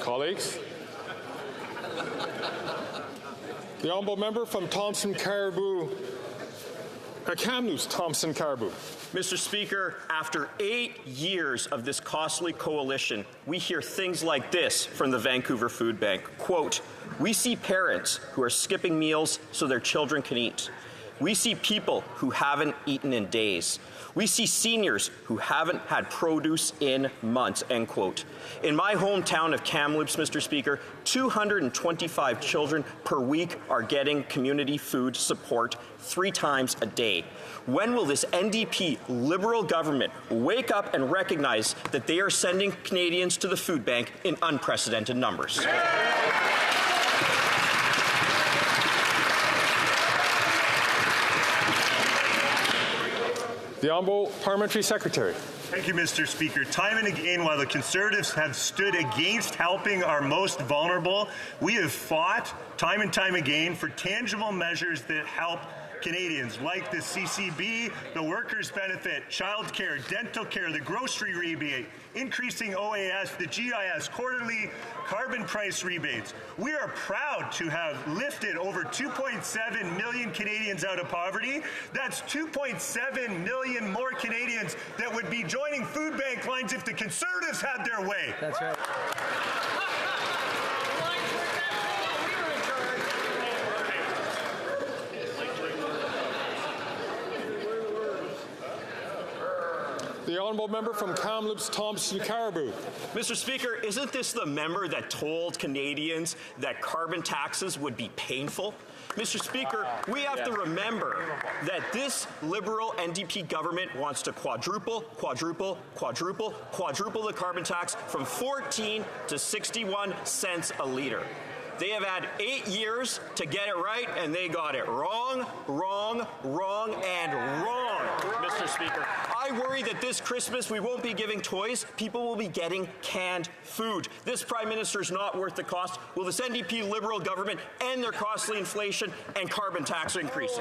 Colleagues, the honourable member from Kamloops, Thompson Caribou. Mr. Speaker, after 8 years of this costly coalition, we hear things like this from the Vancouver Food Bank. Quote, "We see parents who are skipping meals so their children can eat. We see people who haven't eaten in days. We see seniors who haven't had produce in months," end quote. In my hometown of Kamloops, Mr. Speaker, 225 children per week are getting community food support 3 times a day. When will this NDP Liberal government wake up and recognize that they are sending Canadians to the food bank in unprecedented numbers? The Honourable Parliamentary Secretary. Thank you, Mr. Speaker. Time and again, while the Conservatives have stood against helping our most vulnerable, we have fought time and time again for tangible measures that help Canadians, like the CCB, the workers' benefit, child care, dental care, the grocery rebate, increasing OAS, the GIS, quarterly carbon price rebates. We are proud to have lifted over 2.7 million Canadians out of poverty. That's 2.7 million more Canadians that would be joining food bank lines if the Conservatives had their way. That's right. The honourable member from Kamloops, Thompson Caribou. Mr. Speaker, isn't this the member that told Canadians that carbon taxes would be painful? Mr. Speaker, we have to remember that this Liberal NDP government wants to quadruple the carbon tax from 14 to 61 cents a litre. They have had 8 years to get it right, and they got it wrong, and wrong, Mr. Speaker. I worry that this Christmas we won't be giving toys. People will be getting canned food. This Prime Minister is not worth the cost. Will this NDP Liberal government end their costly inflation and carbon tax increases?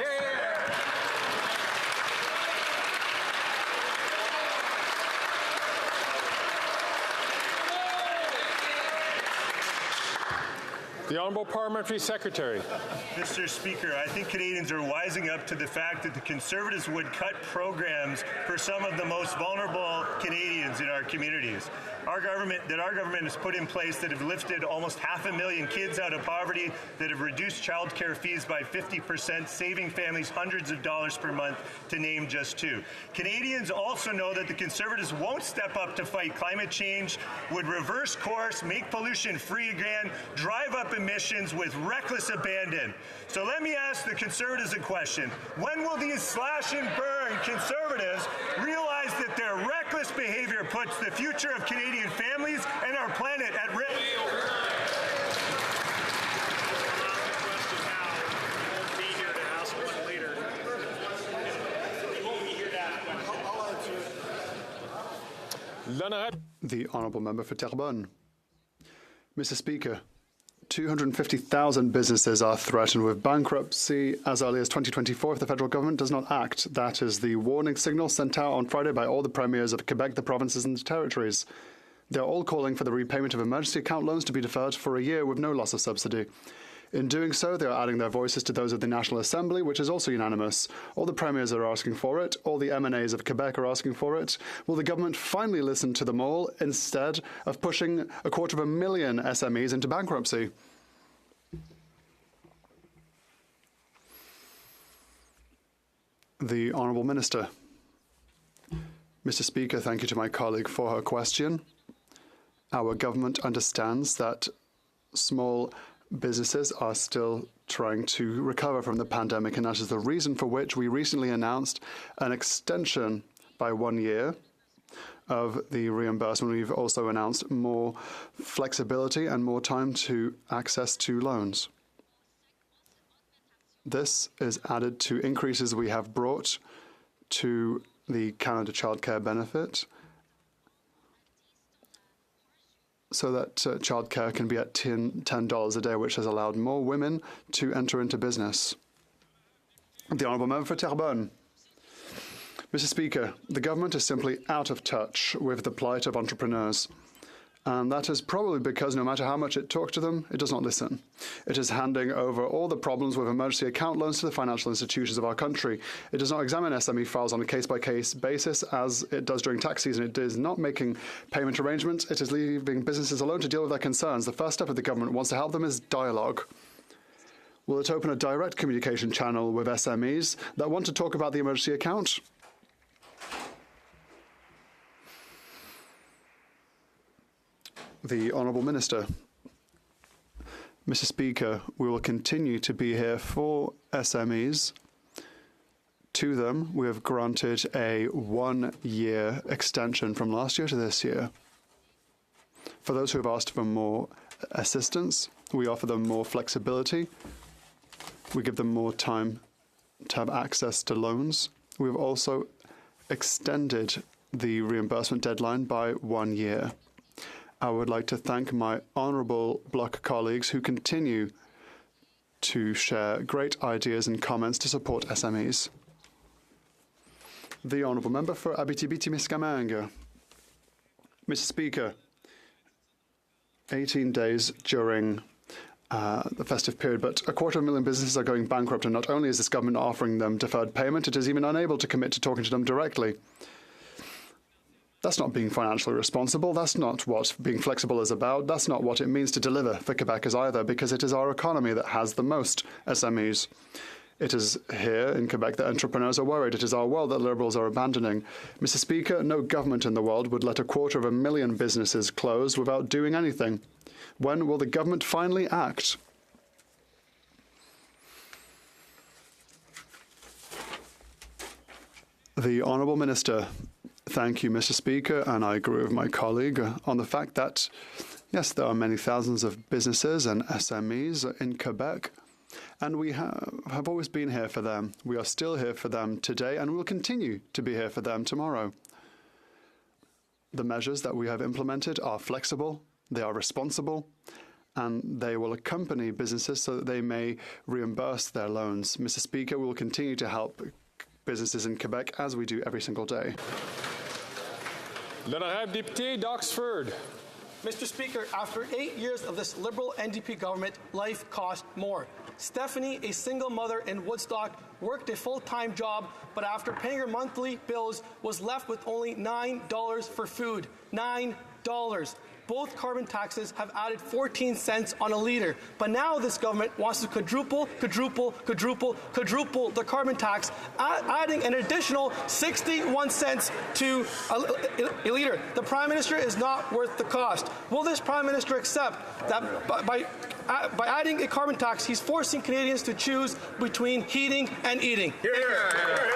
The Honourable Parliamentary Secretary. Mr. Speaker, I think Canadians are wising up to the fact that the Conservatives would cut programs for some of the most vulnerable Canadians in our communities. Our government has put in place that have lifted almost 500,000 kids out of poverty, that have reduced child care fees by 50%, saving families hundreds of dollars per month, to name just 2. Canadians also know that the Conservatives won't step up to fight climate change, would reverse course, make pollution free again, drive up emissions with reckless abandon. So let me ask the Conservatives a question. When will these slash and burn Conservatives realize that their reckless behavior puts the future of Canadian families and our planet at risk? The Honourable Member for Terrebonne. Mr. Speaker, 250,000 businesses are threatened with bankruptcy as early as 2024 if the federal government does not act. That is the warning signal sent out on Friday by all the premiers of Quebec, the provinces and the territories. They're all calling for the repayment of emergency account loans to be deferred for a year with no loss of subsidy. In doing so, they are adding their voices to those of the National Assembly, which is also unanimous. All the premiers are asking for it. All the MNAs of Quebec are asking for it. Will the government finally listen to them all instead of pushing 250,000 SMEs into bankruptcy? The Honourable Minister. Mr. Speaker, thank you to my colleague for her question. Our government understands that small businesses are still trying to recover from the pandemic, and that is the reason for which we recently announced an extension by 1 year of the reimbursement. We've also announced more flexibility and more time to access to loans. This is added to increases we have brought to the Canada Childcare Benefit, so that childcare can be at $10 a day, which has allowed more women to enter into business. The Honourable Member for Terrebonne. Mr. Speaker, the government is simply out of touch with the plight of entrepreneurs. And that is probably because no matter how much it talks to them, it does not listen. It is handing over all the problems with emergency account loans to the financial institutions of our country. It does not examine SME files on a case-by-case basis as it does during tax season. It is not making payment arrangements. It is leaving businesses alone to deal with their concerns. The first step of the government wants to help them is dialogue. Will it open a direct communication channel with SMEs that want to talk about the emergency account? The Honourable Minister. Mr. Speaker, we will continue to be here for SMEs. To them, we have granted a 1-year extension from last year to this year. For those who have asked for more assistance, we offer them more flexibility. We give them more time to have access to loans. We've also extended the reimbursement deadline by 1 year. I would like to thank my honourable bloc colleagues who continue to share great ideas and comments to support SMEs. The Honourable Member for Abitibi-Témiscamingue. Mr. Speaker, 18 days during the festive period, but 250,000 businesses are going bankrupt, and not only is this government offering them deferred payment, it is even unable to commit to talking to them directly. That's not being financially responsible. That's not what being flexible is about. That's not what it means to deliver for Quebecers either, because it is our economy that has the most SMEs. It is here in Quebec that entrepreneurs are worried. It is our world that Liberals are abandoning. Mr. Speaker, no government in the world would let 250,000 businesses close without doing anything. When will the government finally act? The Honourable Minister. Thank you, Mr. Speaker, and I agree with my colleague on the fact that, yes, there are many thousands of businesses and SMEs in Quebec, and we have always been here for them. We are still here for them today, and we will continue to be here for them tomorrow. The measures that we have implemented are flexible, they are responsible, and they will accompany businesses so that they may reimburse their loans. Mr. Speaker, we will continue to help businesses in Quebec as we do every single day. L'honorable député d'Oxford. Mr. Speaker, after 8 years of this Liberal NDP government, life cost more. Stephanie, a single mother in Woodstock, worked a full-time job, but after paying her monthly bills, was left with only $9 for food. $9. Both carbon taxes have added 14 cents on a litre. But now this government wants to quadruple the carbon tax, adding an additional 61 cents to a litre. The Prime Minister is not worth the cost. Will this Prime Minister accept that by adding a carbon tax, he's forcing Canadians to choose between heating and eating? Hear, hear. Hear, hear.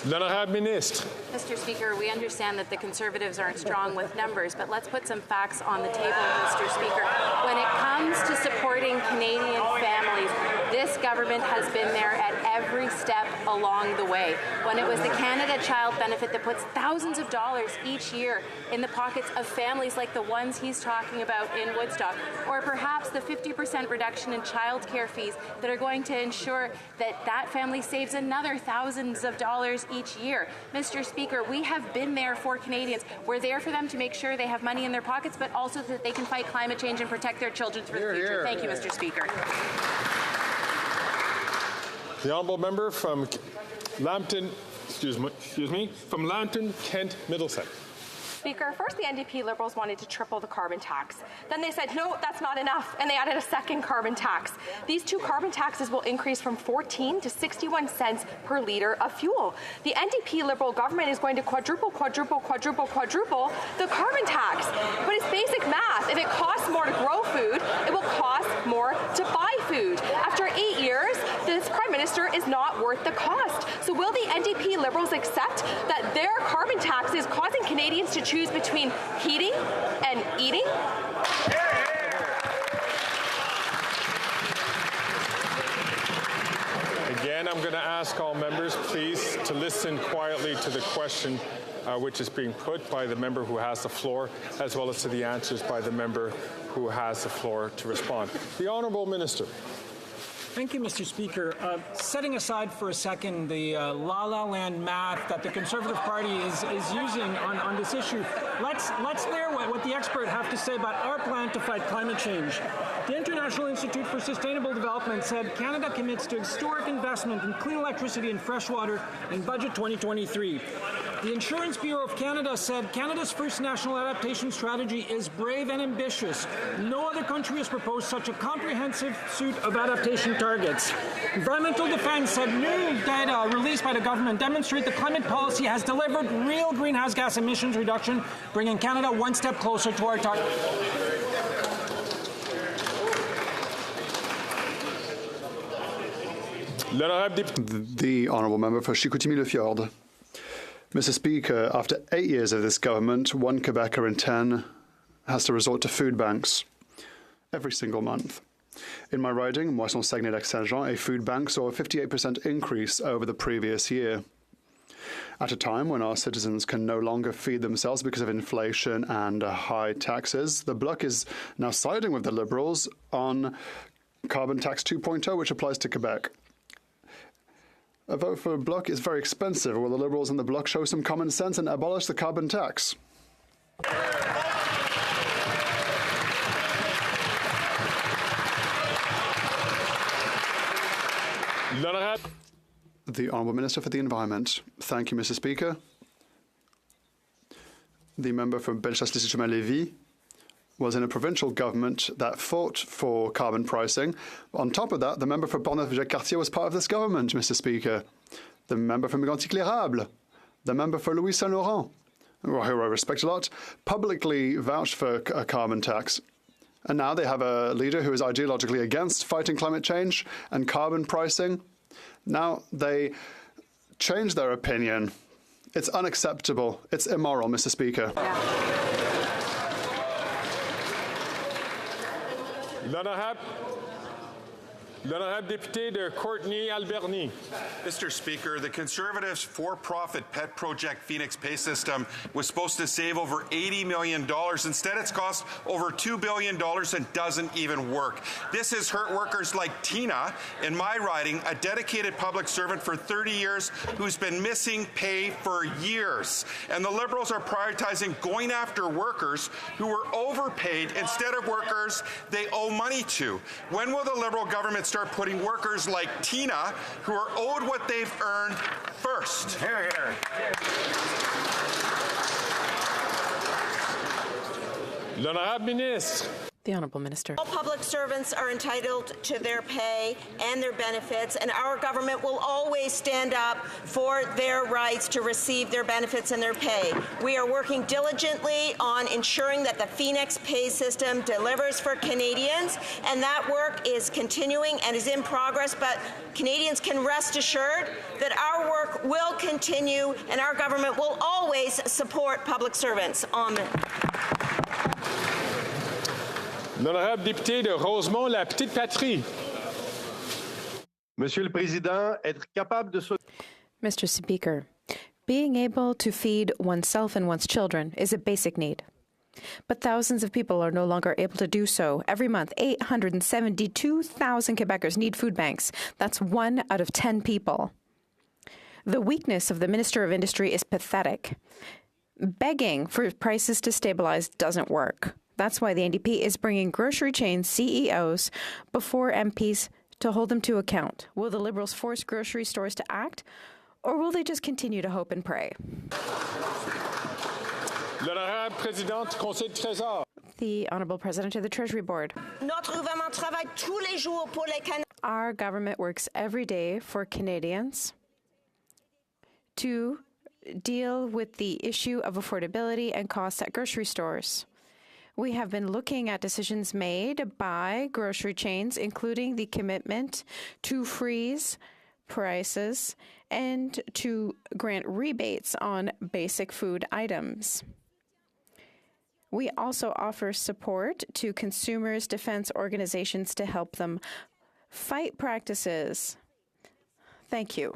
L'honorable Ministre. Mr. Speaker, we understand that the Conservatives aren't strong with numbers, but let's put some facts on the table, Mr. Speaker. When it comes to supporting Canadian families, this government has been there at every step along the way. When it was the Canada Child Benefit that puts thousands of dollars each year in the pockets of families like the ones he's talking about in Woodstock, or perhaps the 50% reduction in childcare fees that are going to ensure that that family saves another thousands of dollars each year. Mr. Speaker, we have been there for Canadians. We're there for them to make sure they have money in their pockets, but also that they can fight climate change and protect their children for the future. Thank you, Mr. Speaker. The honourable member from Lambton, from Lambton, Kent, Middlesex. Speaker, first the NDP Liberals wanted to triple the carbon tax. Then they said, no, that's not enough, and they added a second carbon tax. These two carbon taxes will increase from 14 to 61 cents per litre of fuel. The NDP Liberal government is going to quadruple the carbon tax. But it's basic math. If it costs more to grow food, it will cost more to buy food. After 8 years, this Prime Minister is not worth the cost. So will the NDP Liberals accept that their carbon tax is causing Canadians to choose between heating and eating? Again, I'm going to ask all members, please, to listen quietly to the question which is being put by the member who has the floor, as well as to the answers by the member who has the floor to respond. The Honourable Minister. Thank you, Mr. Speaker. Setting aside for a second the la-la land math that the Conservative Party is using on this issue, let's hear what the expert have to say about our plan to fight climate change. The International Institute for Sustainable Development said Canada commits to historic investment in clean electricity and fresh water in Budget 2023. The Insurance Bureau of Canada said Canada's first national adaptation strategy is brave and ambitious. No other country has proposed such a comprehensive suite of adaptation targets. Environmental Defense said new data released by the government demonstrate the climate policy has delivered real greenhouse gas emissions reduction, bringing Canada one step closer to our target. The Honourable Member for Chicoutimi-Le-Fjord. Mr. Speaker, after 8 years of this government, 1 Quebecer in 10 has to resort to food banks every single month. In my riding, Moisson-Saguenay-Lac-Saint-Jean, a food bank saw a 58% increase over the previous year. At a time when our citizens can no longer feed themselves because of inflation and high taxes, the Bloc is now siding with the Liberals on Carbon Tax 2.0, which applies to Quebec. A vote for Bloc is very expensive. Will the Liberals and the Bloc show some common sense and abolish the carbon tax? The Honourable Minister for the Environment. Thank you, Mr. Speaker. The member from Bellechasse-les-Chemin-Lévis was in a provincial government that fought for carbon pricing. On top of that, the member for Portneuf-Jacques-Cartier was part of this government, Mr. Speaker. The member for Mégantic-l'Érable, the member for Louis Saint-Laurent, who I respect a lot, publicly vouched for a carbon tax. And now they have a leader who is ideologically against fighting climate change and carbon pricing. Now they change their opinion. It's unacceptable. It's immoral, Mr. Speaker. L'honorable député de Courtenay-Alberni. Mr. Speaker, the Conservatives' for-profit pet project Phoenix Pay System was supposed to save over $80 million. Instead, it's cost over $2 billion and doesn't even work. This has hurt workers like Tina in my riding, a dedicated public servant for 30 years who's been missing pay for years. And the Liberals are prioritizing going after workers who were overpaid instead of workers they owe money to. When will the Liberal government start putting workers like Tina, who are owed what they've earned, first? Hear, hear. L'honorable ministre. The Honourable Minister. All public servants are entitled to their pay and their benefits, and our government will always stand up for their rights to receive their benefits and their pay. We are working diligently on ensuring that the Phoenix Pay System delivers for Canadians, and that work is continuing and is in progress, but Canadians can rest assured that our work will continue and our government will always support public servants. Amen. L'honorable député de Rosemont, la Petite Patrie. Monsieur le Président, être capable de... Mr. Speaker, being able to feed oneself and one's children is a basic need. But thousands of people are no longer able to do so. Every month, 872,000 Quebecers need food banks. That's 1 out of 10 people. The weakness of the Minister of Industry is pathetic. Begging for prices to stabilize doesn't work. That's why the NDP is bringing grocery chain CEOs before MPs to hold them to account. Will the Liberals force grocery stores to act, or will they just continue to hope and pray? L'honorable présidente du Conseil du Trésor. The Honourable President of the Treasury Board. Our government works every day for Canadians to deal with the issue of affordability and costs at grocery stores. We have been looking at decisions made by grocery chains, including the commitment to freeze prices and to grant rebates on basic food items. We also offer support to consumers' defense organizations to help them fight practices. Thank you.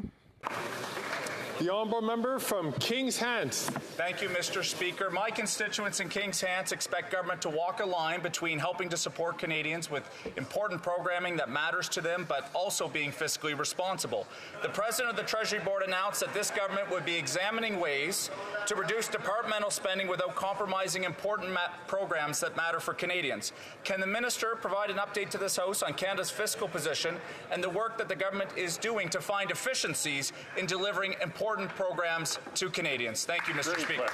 The honourable member from Kings Hants. Thank you, Mr. Speaker. My constituents in Kings Hants expect government to walk a line between helping to support Canadians with important programming that matters to them, but also being fiscally responsible. The President of the Treasury Board announced that this government would be examining ways to reduce departmental spending without compromising important programs that matter for Canadians. Can the Minister provide an update to this House on Canada's fiscal position and the work that the government is doing to find efficiencies in delivering important programs to Canadians? Thank you, Mr. Speaker.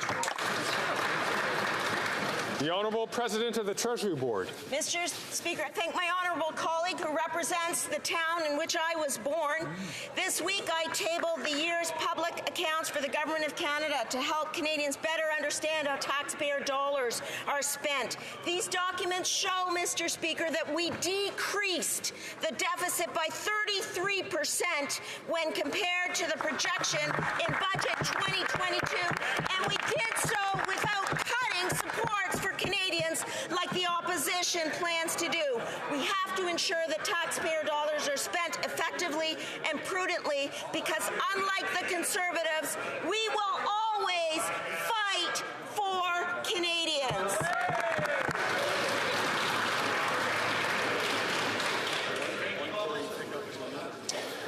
The Honourable President of the Treasury Board. Mr. Speaker, I thank my honourable colleague who represents the town in which I was born. This week I tabled the year's public accounts for the Government of Canada to help Canadians better understand how taxpayer dollars are spent. These documents show, Mr. Speaker, that we decreased the deficit by 33% when compared to the projection in Budget 2022, and we did so without cutting supports for Canadians like the opposition plans to do. We have to ensure that taxpayer dollars are spent effectively and prudently because, unlike the Conservatives, we will always fight for Canadians.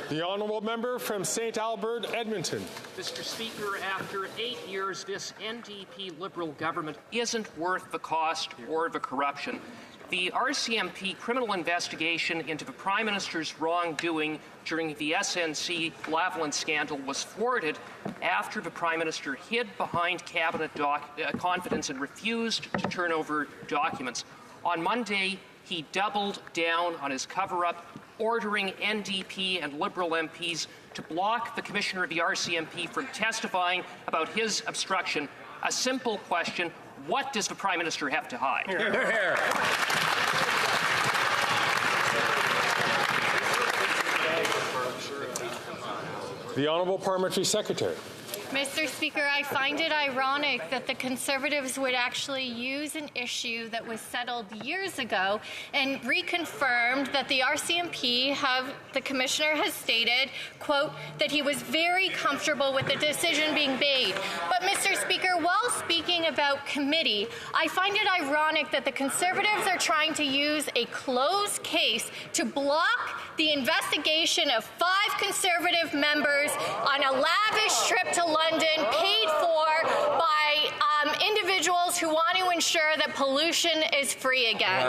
The honourable member from St. Albert, Edmonton. Mr. Speaker, after 8 years, this NDP Liberal government isn't worth the cost or the corruption. The RCMP criminal investigation into the Prime Minister's wrongdoing during the SNC Lavalin scandal was thwarted after the Prime Minister hid behind Cabinet confidence and refused to turn over documents. On Monday, he doubled down on his cover-up, ordering NDP and Liberal MPs to block the Commissioner of the RCMP from testifying about his obstruction. A simple question: what does the Prime Minister have to hide? Hear, hear, hear. The Honourable Parliamentary Secretary. Mr. Speaker, I find it ironic that the Conservatives would actually use an issue that was settled years ago and reconfirmed that the RCMP the Commissioner has stated, quote, that he was very comfortable with the decision being made. But, Mr. Speaker, while speaking about committee, I find it ironic that the Conservatives are trying to use a closed case to block the investigation of 5 Conservative members on a lavish trip to London paid for by individuals who want to ensure that pollution is free again.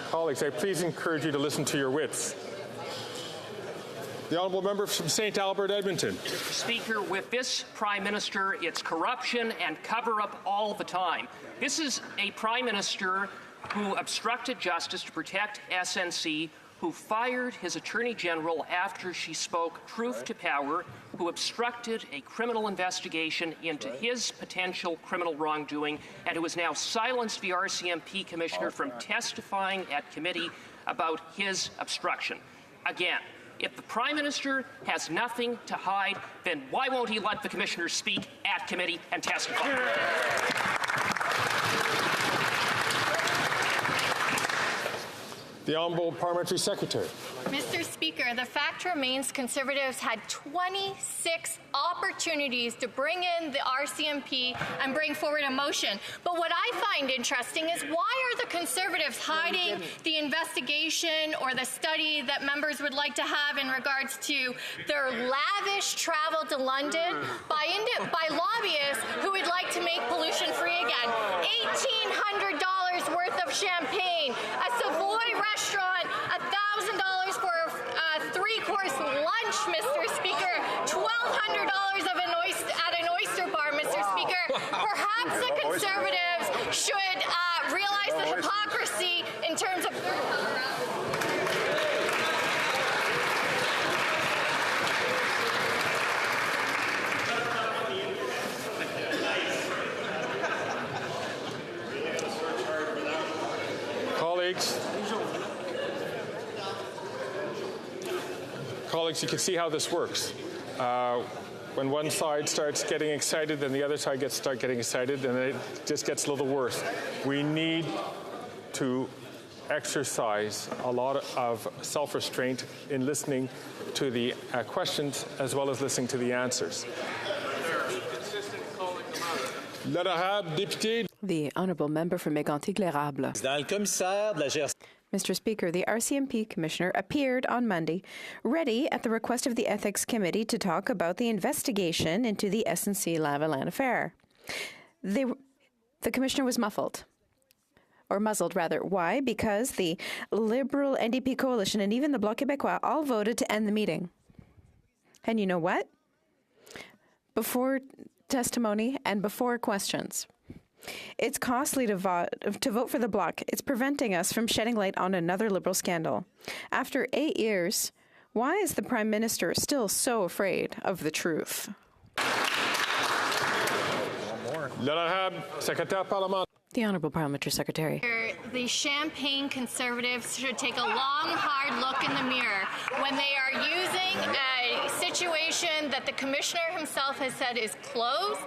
Colleagues, I please encourage you to listen to your wits. The honourable member from St. Albert, Edmonton. Mr. Speaker, with this Prime Minister, it's corruption and cover-up all the time. This is a Prime Minister who obstructed justice to protect SNC, who fired his Attorney General after she spoke truth to power, who obstructed a criminal investigation into his potential criminal wrongdoing, and who has now silenced the RCMP Commissioner from testifying at committee about his obstruction. Again, if the Prime Minister has nothing to hide, then why won't he let the Commissioner speak at committee and testify? The Honourable Parliamentary Secretary. Mr. Speaker, the fact remains Conservatives had 26 opportunities to bring in the RCMP and bring forward a motion. But what I find interesting is, why are the Conservatives hiding the investigation or the study that members would like to have in regards to their lavish travel to London by lobbyists who would like to make pollution free again? $1,800 worth of champagne, a Savoy restaurant, $1,000 for a 3-course lunch, Mr. Speaker, $1,200 at an oyster bar, Mr. Speaker. Perhaps the Conservatives should realize the hypocrisy in terms of... Colleagues, you can see how this works. when one side starts getting excited, then the other side start getting excited, and it just gets a little worse. We need to exercise a lot of self-restraint in listening to the questions as well as listening to the answers. The Honourable Member for Mégantic-L'Érable. Mr. Speaker, the RCMP Commissioner appeared on Monday, ready at the request of the Ethics Committee to talk about the investigation into the SNC-Lavalin affair. The Commissioner was muzzled. Why? Because the Liberal NDP coalition and even the Bloc Québécois all voted to end the meeting. And you know what? Before testimony and before questions, it's costly to vote for the Bloc. It's preventing us from shedding light on another Liberal scandal. After 8 years, why is the Prime Minister still so afraid of the truth? The Honourable Parliamentary Secretary. The Champagne Conservatives should take a long, hard look in the mirror when they are using a situation that the Commissioner himself has said is closed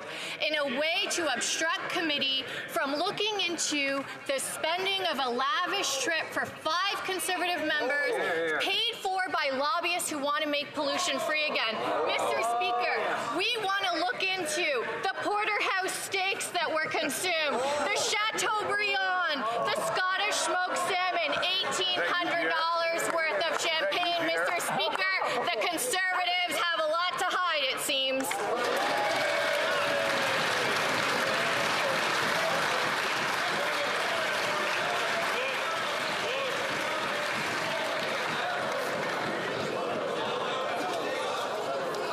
in a way to obstruct committee from looking into the spending of a lavish trip for 5 Conservative members paid for by lobbyists who want to make pollution free again. Mr. Speaker, we want to look into the porterhouse steaks that were consumed, the Chateaubriand, the Scottish smoked salmon, $1,800 worth of champagne. Mr. Speaker, the Conservatives have a lot to hide, it seems.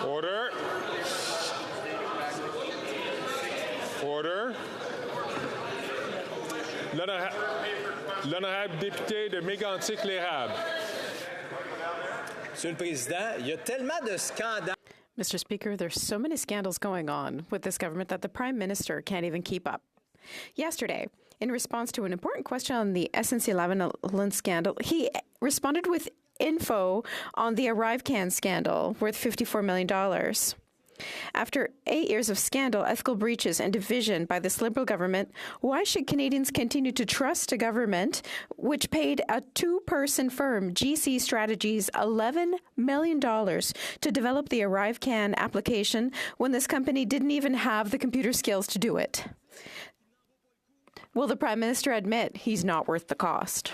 Order. Order. L'honorable député de Mégantic-L'Érable. Monsieur le Président, il y a tellement de scandales. Mr. Speaker, there's so many scandals going on with this government that the Prime Minister can't even keep up. Yesterday, in response to an important question on the SNC-Lavalin scandal, he responded with info on the ArriveCan scandal worth $54 million. After 8 years of scandal, ethical breaches, and division by this Liberal government, why should Canadians continue to trust a government which paid a 2-person firm, GC Strategies, $11 million to develop the ArriveCan application when this company didn't even have the computer skills to do it? Will the Prime Minister admit he's not worth the cost?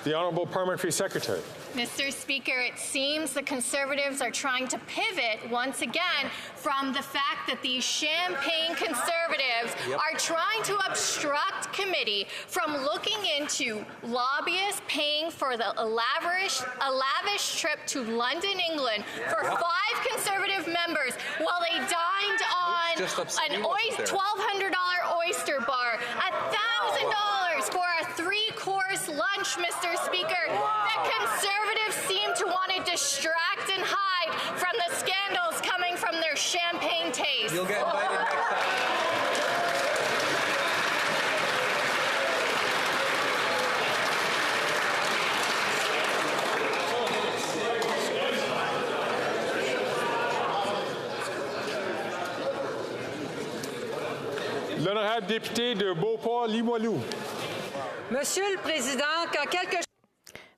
The Honourable Parliamentary Secretary. Mr. Speaker, it seems the Conservatives are trying to pivot once again from the fact that these Champagne Conservatives are trying to obstruct committee from looking into lobbyists paying for a lavish trip to London, England for 5 Conservative members while they dined on an $1,200 oyster bar, $1,000 for a 3-course lunch, Mr. Speaker. The Conservatives seem to want to distract and hide from the scandals coming from their champagne taste. You'll get invited next time. L'honorable député de Beauport-Limoilou. Monsieur le Président, quand quelque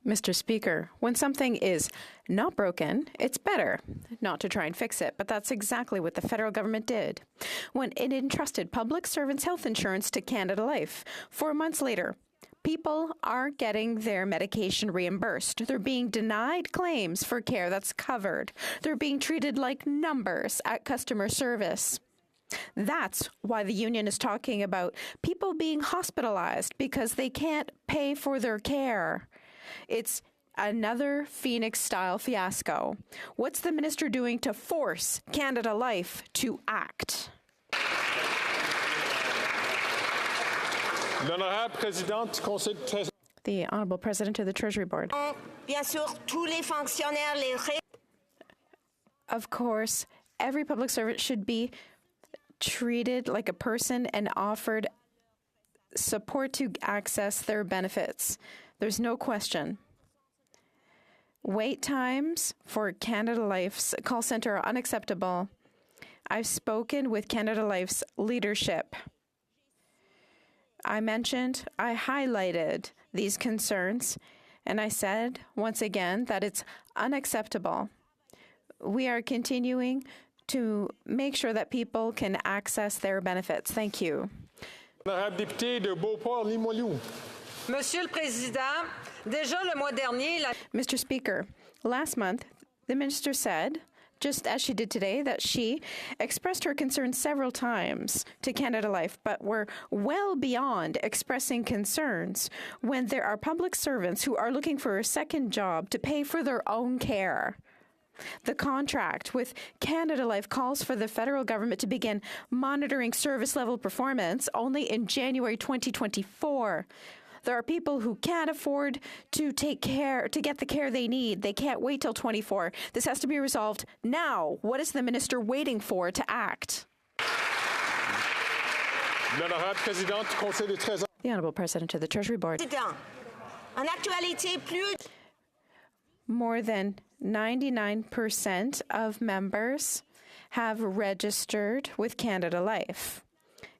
Mr. Speaker, when something is not broken, it's better not to try and fix it. But that's exactly what the federal government did when it entrusted public servants' health insurance to Canada Life. 4 months later, people are getting their medication reimbursed. They're being denied claims for care that's covered. They're being treated like numbers at customer service. That's why the union is talking about people being hospitalized because they can't pay for their care. It's another Phoenix-style fiasco. What's the minister doing to force Canada Life to act? The Honourable President of the Treasury Board. Of course, every public servant should be treated like a person and offered support to access their benefits. There's no question. Wait times for Canada Life's call center are unacceptable. I've spoken with Canada Life's leadership. I highlighted these concerns, and I said once again that it's unacceptable. We are continuing to make sure that people can access their benefits. Thank you. Monsieur le Président, déjà le mois dernier, Mr. Speaker, last month, the minister said, just as she did today, that she expressed her concerns several times to Canada Life, but we're well beyond expressing concerns when there are public servants who are looking for a second job to pay for their own care. The contract with Canada Life calls for the federal government to begin monitoring service level performance only in January 2024. There are people who can't afford to get the care they need. They can't wait till 24. This has to be resolved now. What is the minister waiting for to act? The Honourable President of the Treasury Board. More than 99% of members have registered with Canada Life.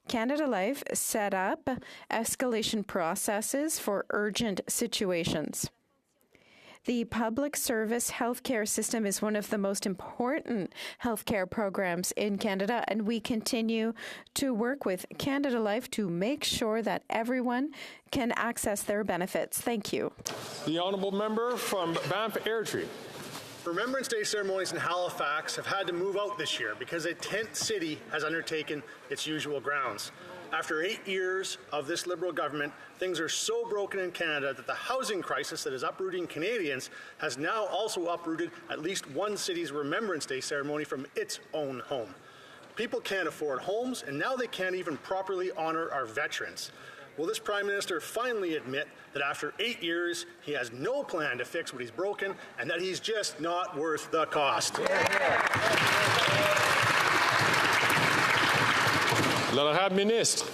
Canada Life set up escalation processes for urgent situations. The public service healthcare system is one of the most important healthcare programs in Canada, and we continue to work with Canada Life to make sure that everyone can access their benefits. Thank you. The honourable member from Banff Airdrie. Remembrance Day ceremonies in Halifax have had to move out this year because a tent city has undertaken its usual grounds. After 8 years of this Liberal government, things are so broken in Canada that the housing crisis that is uprooting Canadians has now also uprooted at least one city's Remembrance Day ceremony from its own home. People can't afford homes, and now they can't even properly honor our veterans. Will this Prime Minister finally admit that after 8 years, he has no plan to fix what he's broken and that he's just not worth the cost? L'honorable ministre.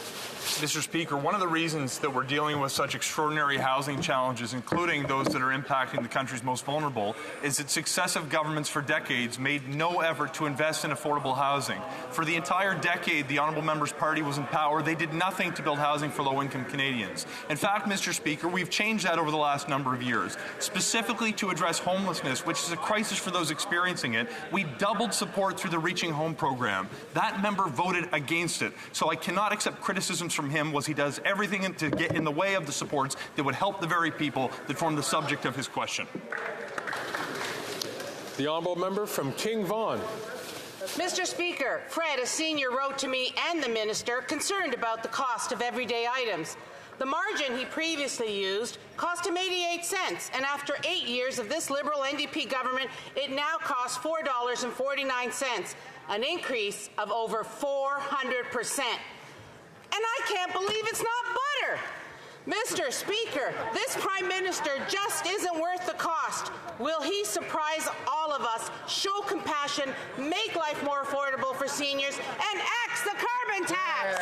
Mr. Speaker, one of the reasons that we're dealing with such extraordinary housing challenges, including those that are impacting the country's most vulnerable, is that successive governments for decades made no effort to invest in affordable housing. For the entire decade the Honourable Member's party was in power, they did nothing to build housing for low-income Canadians. In fact, Mr. Speaker, we've changed that over the last number of years. Specifically to address homelessness, which is a crisis for those experiencing it, we doubled support through the Reaching Home program. That member voted against it, so I cannot accept criticisms from him was he does everything to get in the way of the supports that would help the very people that form the subject of his question. The honourable member from King Vaughan. Mr. Speaker, Fred, a senior, wrote to me and the minister concerned about the cost of everyday items. The margin he previously used cost him 88 cents, and after 8 years of this Liberal NDP government, it now costs $4.49, an increase of over 400%. And I can't believe it's not butter. Mr. Speaker, this Prime Minister just isn't worth the cost. Will he surprise all of us, show compassion, make life more affordable for seniors, and axe the carbon tax?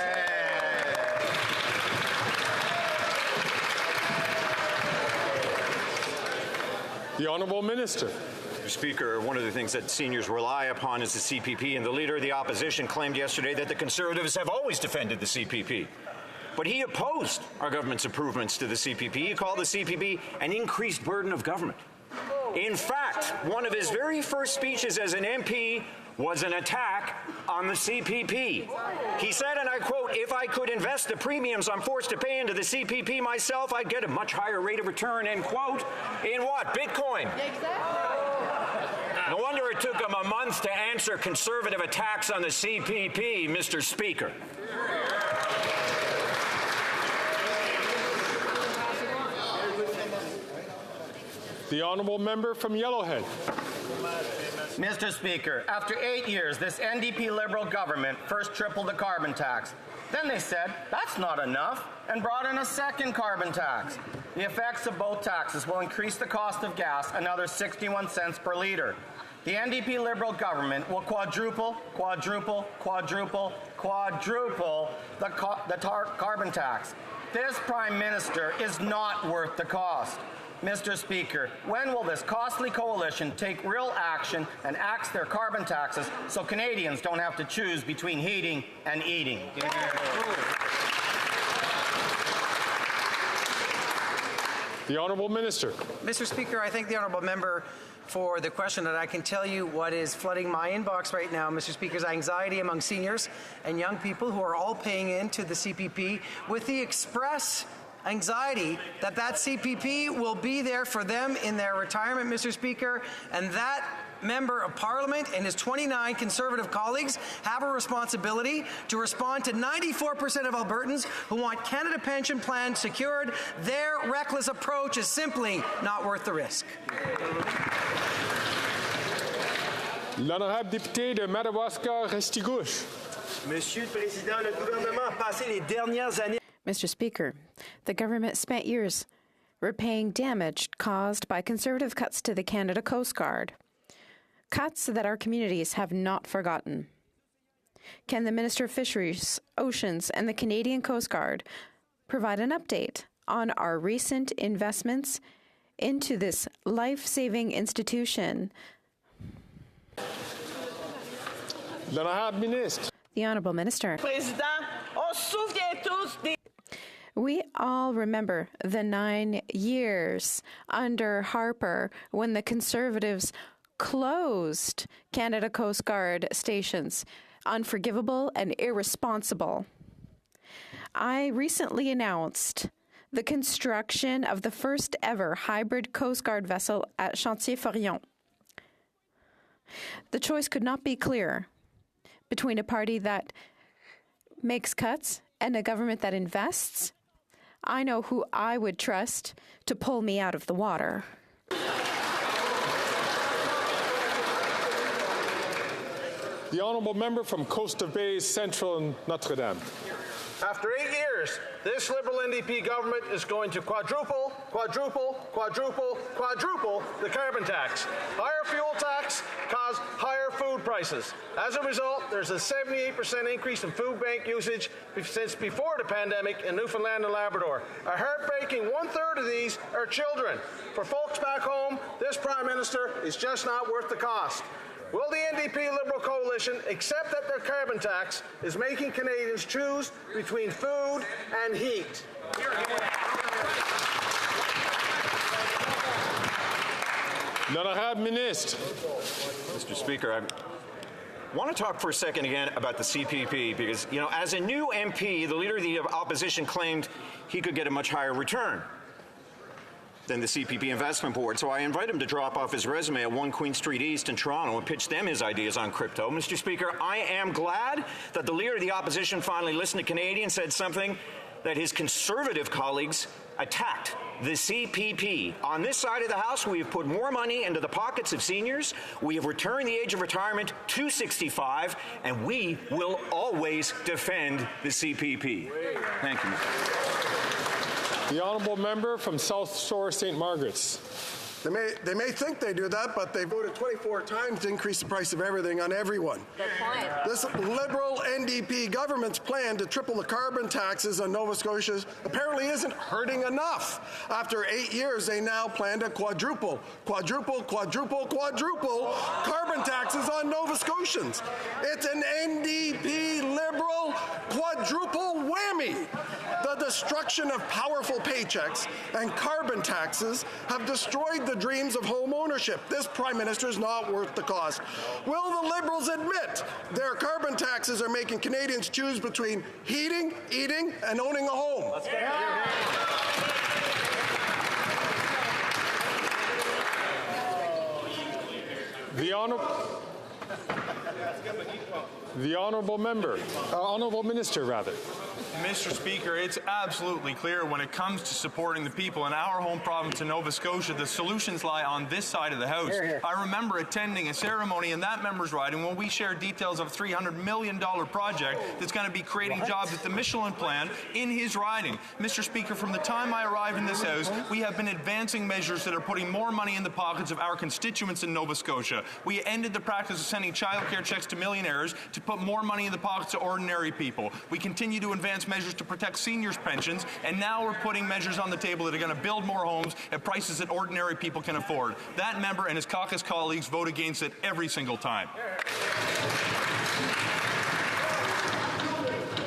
The Honourable Minister. Mr. Speaker, one of the things that seniors rely upon is the CPP, and the Leader of the Opposition claimed yesterday that the Conservatives have always defended the CPP. But he opposed our government's improvements to the CPP. He called the CPP an increased burden of government. In fact, one of his very first speeches as an MP was an attack on the CPP. He said, and I quote, "If I could invest the premiums I'm forced to pay into the CPP myself, I'd get a much higher rate of return," end quote. In what? Bitcoin. No wonder it took him a month to answer Conservative attacks on the CPP, Mr. Speaker. The honourable member from Yellowhead. Mr. Speaker, after 8 years, this NDP Liberal government first tripled the carbon tax. Then they said, that's not enough, and brought in a second carbon tax. The effects of both taxes will increase the cost of gas another 61 cents per litre. The NDP Liberal government will quadruple the carbon tax. This Prime Minister is not worth the cost. Mr. Speaker, when will this costly coalition take real action and axe their carbon taxes so Canadians don't have to choose between heating and eating? The Honourable Minister. Mr. Speaker, I thank the Honourable Member for the question, and I can tell you what is flooding my inbox right now, Mr. Speaker, is anxiety among seniors and young people who are all paying into the CPP with the express anxiety that that CPP will be there for them in their retirement, Mr. Speaker, and that Member of Parliament and his 29 Conservative colleagues have a responsibility to respond to 94% of Albertans who want Canada Pension Plan secured. Their reckless approach is simply not worth the risk. L'honorable député de Madawaska-Restigouche. Monsieur le Président, le gouvernement a passé les dernières années. Mr. Speaker, the government spent years repaying damage caused by Conservative cuts to the Canada Coast Guard. Cuts that our communities have not forgotten. Can the Minister of Fisheries, Oceans, and the Canadian Coast Guard provide an update on our recent investments into this life-saving institution? L'honorable Ministre. The Honourable Minister. Président, on se souvient tous des... We all remember the 9 years under Harper when the Conservatives closed Canada Coast Guard stations. Unforgivable and irresponsible. I recently announced the construction of the first ever hybrid Coast Guard vessel at Chantier-Forillon. The choice could not be clearer between a party that makes cuts and a government that invests. I know who I would trust to pull me out of the water. The Honourable Member from Coast of Bays, Central and Notre Dame. After 8 years, this Liberal NDP government is going to quadruple the carbon tax. Higher fuel tax caused higher food prices. As a result, there's a 78% increase in food bank usage since before the pandemic in Newfoundland and Labrador. A heartbreaking 1/3 of these are children. For folks back home, this Prime Minister is just not worth the cost. Will the NDP Liberal coalition accept that their carbon tax is making Canadians choose between food and heat? L'honorable Ministre. Mr. Speaker, I want to talk for a second again about the CPP because, you know, as a new MP, the Leader of the Opposition claimed he could get a much higher return than the CPP Investment Board. So I invite him to drop off his resume at 1 Queen Street East in Toronto and pitch them his ideas on crypto. Mr. Speaker, I am glad that the Leader of the Opposition finally listened to Canadians, said something that his Conservative colleagues attacked. The CPP. On this side of the House, we have put more money into the pockets of seniors. We have returned the age of retirement to 65, and we will always defend the CPP. Thank you. The Honourable Member from South Shore St. Margaret's. They may think they do that, but they voted 24 times to increase the price of everything on everyone. Good point. This Liberal NDP government's plan to triple the carbon taxes on Nova Scotia apparently isn't hurting enough. After 8 years, they now plan to quadruple carbon taxes on Nova Scotians. It's an NDP Liberal quadruple whammy. The destruction of powerful paychecks and carbon taxes have destroyed the dreams of home ownership. This Prime Minister is not worth the cost. Will the Liberals admit their carbon taxes are making Canadians choose between heating, eating, and owning a home? Let's get The Honourable Member, Honourable Minister, rather. Mr. Speaker, it's absolutely clear when it comes to supporting the people in our home province of Nova Scotia, the solutions lie on this side of the House. Hear, hear. I remember attending a ceremony in that member's riding when we shared details of a $300 million project that's going to be creating jobs at the Michelin Plan in his riding. Mr. Speaker, from the time I arrived in this House, we have been advancing measures that are putting more money in the pockets of our constituents in Nova Scotia. We ended the practice of sending childcare checks to millionaires to put more money in the pockets of ordinary people. We continue to advance measures to protect seniors' pensions, and now we're putting measures on the table that are going to build more homes at prices that ordinary people can afford. That member and his caucus colleagues vote against it every single time.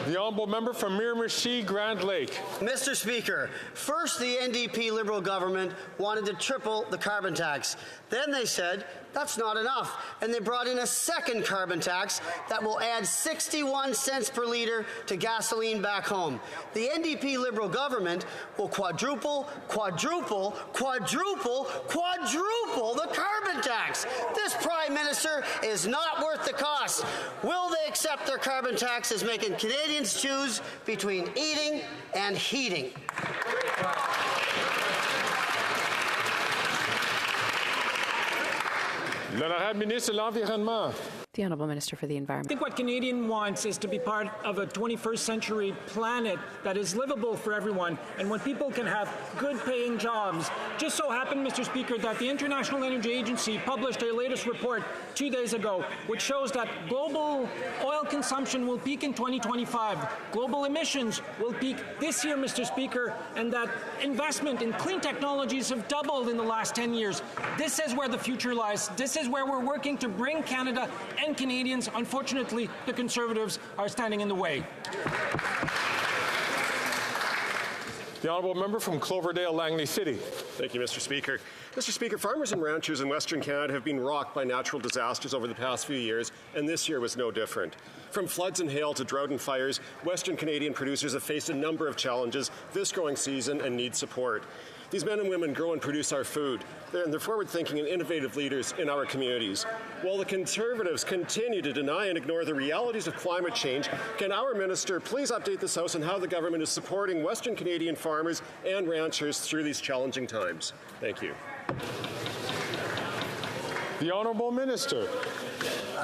The honourable member from Miramichi Grand Lake. Mr. Speaker, first the NDP Liberal government wanted to triple the carbon tax. Then they said that's not enough, and they brought in a second carbon tax that will add 61 cents per litre to gasoline back home. The NDP Liberal government will quadruple the carbon tax. This Prime Minister is not worth the cost. Will they accept their carbon tax as making Canadians choose between eating and heating? L'honorable ministre de l'Environnement. The Honourable Minister for the Environment. I think what Canadian wants is to be part of a 21st century planet that is livable for everyone, and when people can have good-paying jobs. Just so happened, Mr. Speaker, that the International Energy Agency published a latest report 2 days ago, which shows that global oil consumption will peak in 2025. Global emissions will peak this year, Mr. Speaker, and that investment in clean technologies have doubled in the last 10 years. This is where the future lies. This is where we're working to bring Canada and Canadians. Unfortunately, the Conservatives are standing in the way. The honourable member from Cloverdale, Langley City. Thank you, Mr. Speaker. Mr. Speaker, farmers and ranchers in Western Canada have been rocked by natural disasters over the past few years, and this year was no different. From floods and hail to drought and fires, Western Canadian producers have faced a number of challenges this growing season and need support. These men and women grow and produce our food. They're forward-thinking and innovative leaders in our communities. While the Conservatives continue to deny and ignore the realities of climate change, can our minister please update this House on how the government is supporting Western Canadian farmers and ranchers through these challenging times? Thank you. The Honourable Minister.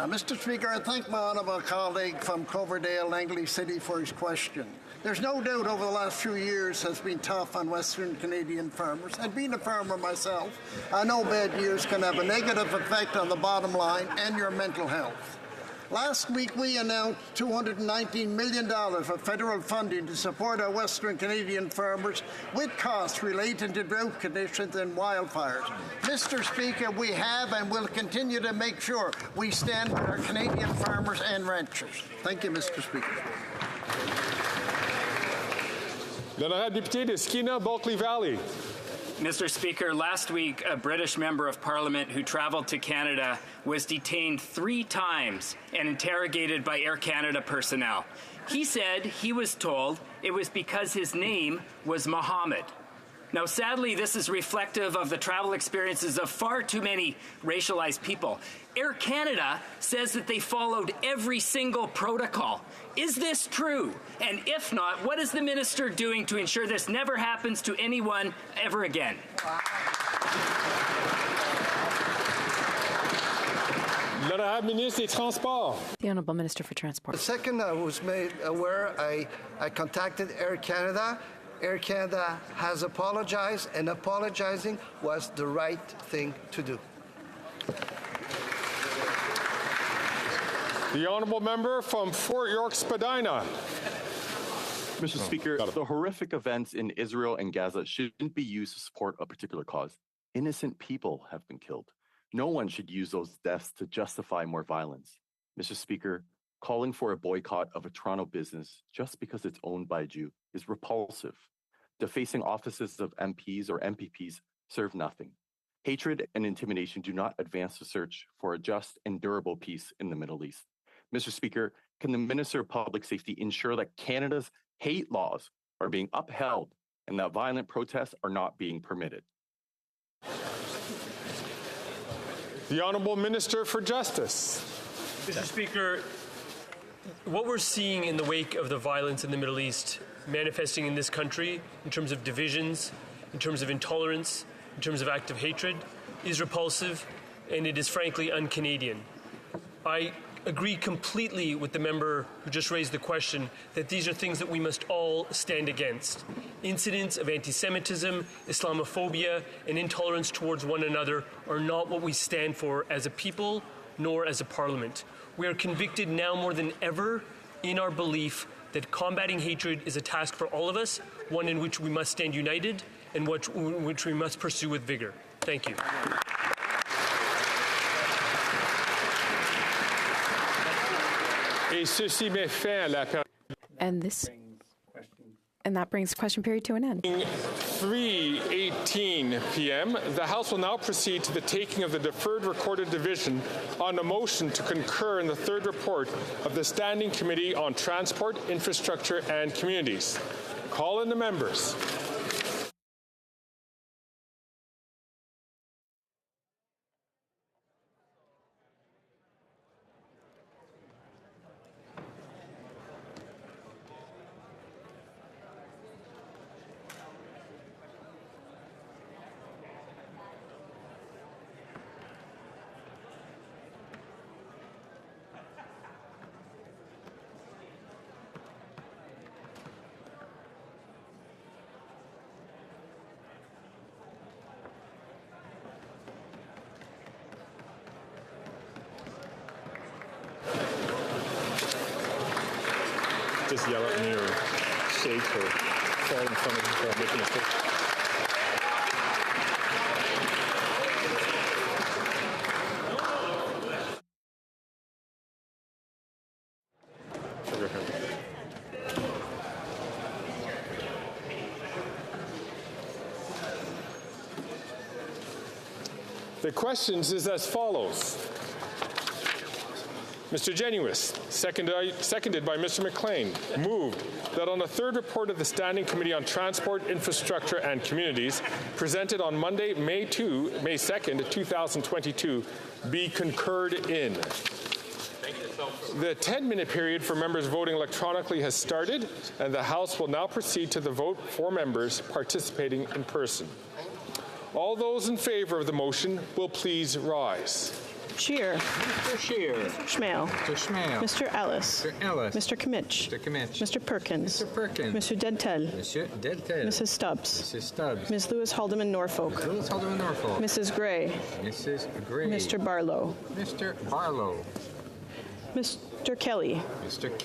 Mr. Speaker, I thank my honourable colleague from Cloverdale, Langley City, for his question. There's no doubt over the last few years has been tough on Western Canadian farmers. And being a farmer myself, I know bad years can have a negative effect on the bottom line and your mental health. Last week, we announced $219 million of federal funding to support our Western Canadian farmers with costs related to drought conditions and wildfires. Mr. Speaker, we have and will continue to make sure we stand with our Canadian farmers and ranchers. Thank you, Mr. Speaker. L'honorable député de Skeena, Bulkley Valley. Mr. Speaker, last week, a British member of Parliament who traveled to Canada was detained 3 times and interrogated by Air Canada personnel. He said he was told it was because his name was Mohammed. Now, sadly, this is reflective of the travel experiences of far too many racialized people. Air Canada says that they followed every single protocol. Is this true? And if not, what is the minister doing to ensure this never happens to anyone ever again? L'honorable ministre des Transports. The Honourable Minister for Transport. The second I was made aware, I contacted Air Canada. Air Canada has apologized, and apologizing was the right thing to do. The honourable member from Fort York, Spadina. Mr. Speaker, the horrific events in Israel and Gaza shouldn't be used to support a particular cause. Innocent people have been killed. No one should use those deaths to justify more violence. Mr. Speaker, calling for a boycott of a Toronto business just because it's owned by a Jew is repulsive. Defacing offices of MPs or MPPs serve nothing. Hatred and intimidation do not advance the search for a just and durable peace in the Middle East. Mr. Speaker, can the Minister of Public Safety ensure that Canada's hate laws are being upheld and that violent protests are not being permitted? The Honourable Minister for Justice. Mr. Speaker, what we're seeing in the wake of the violence in the Middle East manifesting in this country in terms of divisions, in terms of intolerance, in terms of active hatred, is repulsive, and it is frankly un-Canadian. I agree completely with the member who just raised the question that these are things that we must all stand against. Incidents of anti-Semitism, Islamophobia, and intolerance towards one another are not what we stand for as a people, nor as a parliament. We are convicted now more than ever in our belief that combating hatred is a task for all of us, one in which we must stand united and which we must pursue with vigor. Thank you. Et ceci met fin à la période. And that brings question period to an end. 3:18 p.m. The House will now proceed to the taking of the deferred recorded division on a motion to concur in the third report of the Standing Committee on Transport, Infrastructure and Communities. Call in the members. Just yell at me or shake or fall in front of me or make a mistake. The questions is as follows. Mr. Genuis, seconded by Mr. McLean, moved that on the third report of the Standing Committee on Transport, Infrastructure and Communities, presented on Monday, May 2nd, 2022, be concurred in. The 10-minute period for members voting electronically has started, and the House will now proceed to the vote for members participating in person. All those in favor of the motion will please rise. Scheer. Mr. Scheer. Mr. Schmale. Mr. Schmale. Mr. Ellis. Mr. Ellis. Mr. Kimmich. Mr. Kimmich. Mr. Perkins. Mr. Perkins. Mr. Dentel. Monsieur Deltel. Mrs. Stubbs. Mrs. Stubbs. Ms. Lewis Haldeman Norfolk. Ms. Lewis Haldeman Norfolk. Mrs. Gray. Mrs. Gray. Mr. Barlow. Mr. Barlow. Mr. Kelly. Mr. Kelly.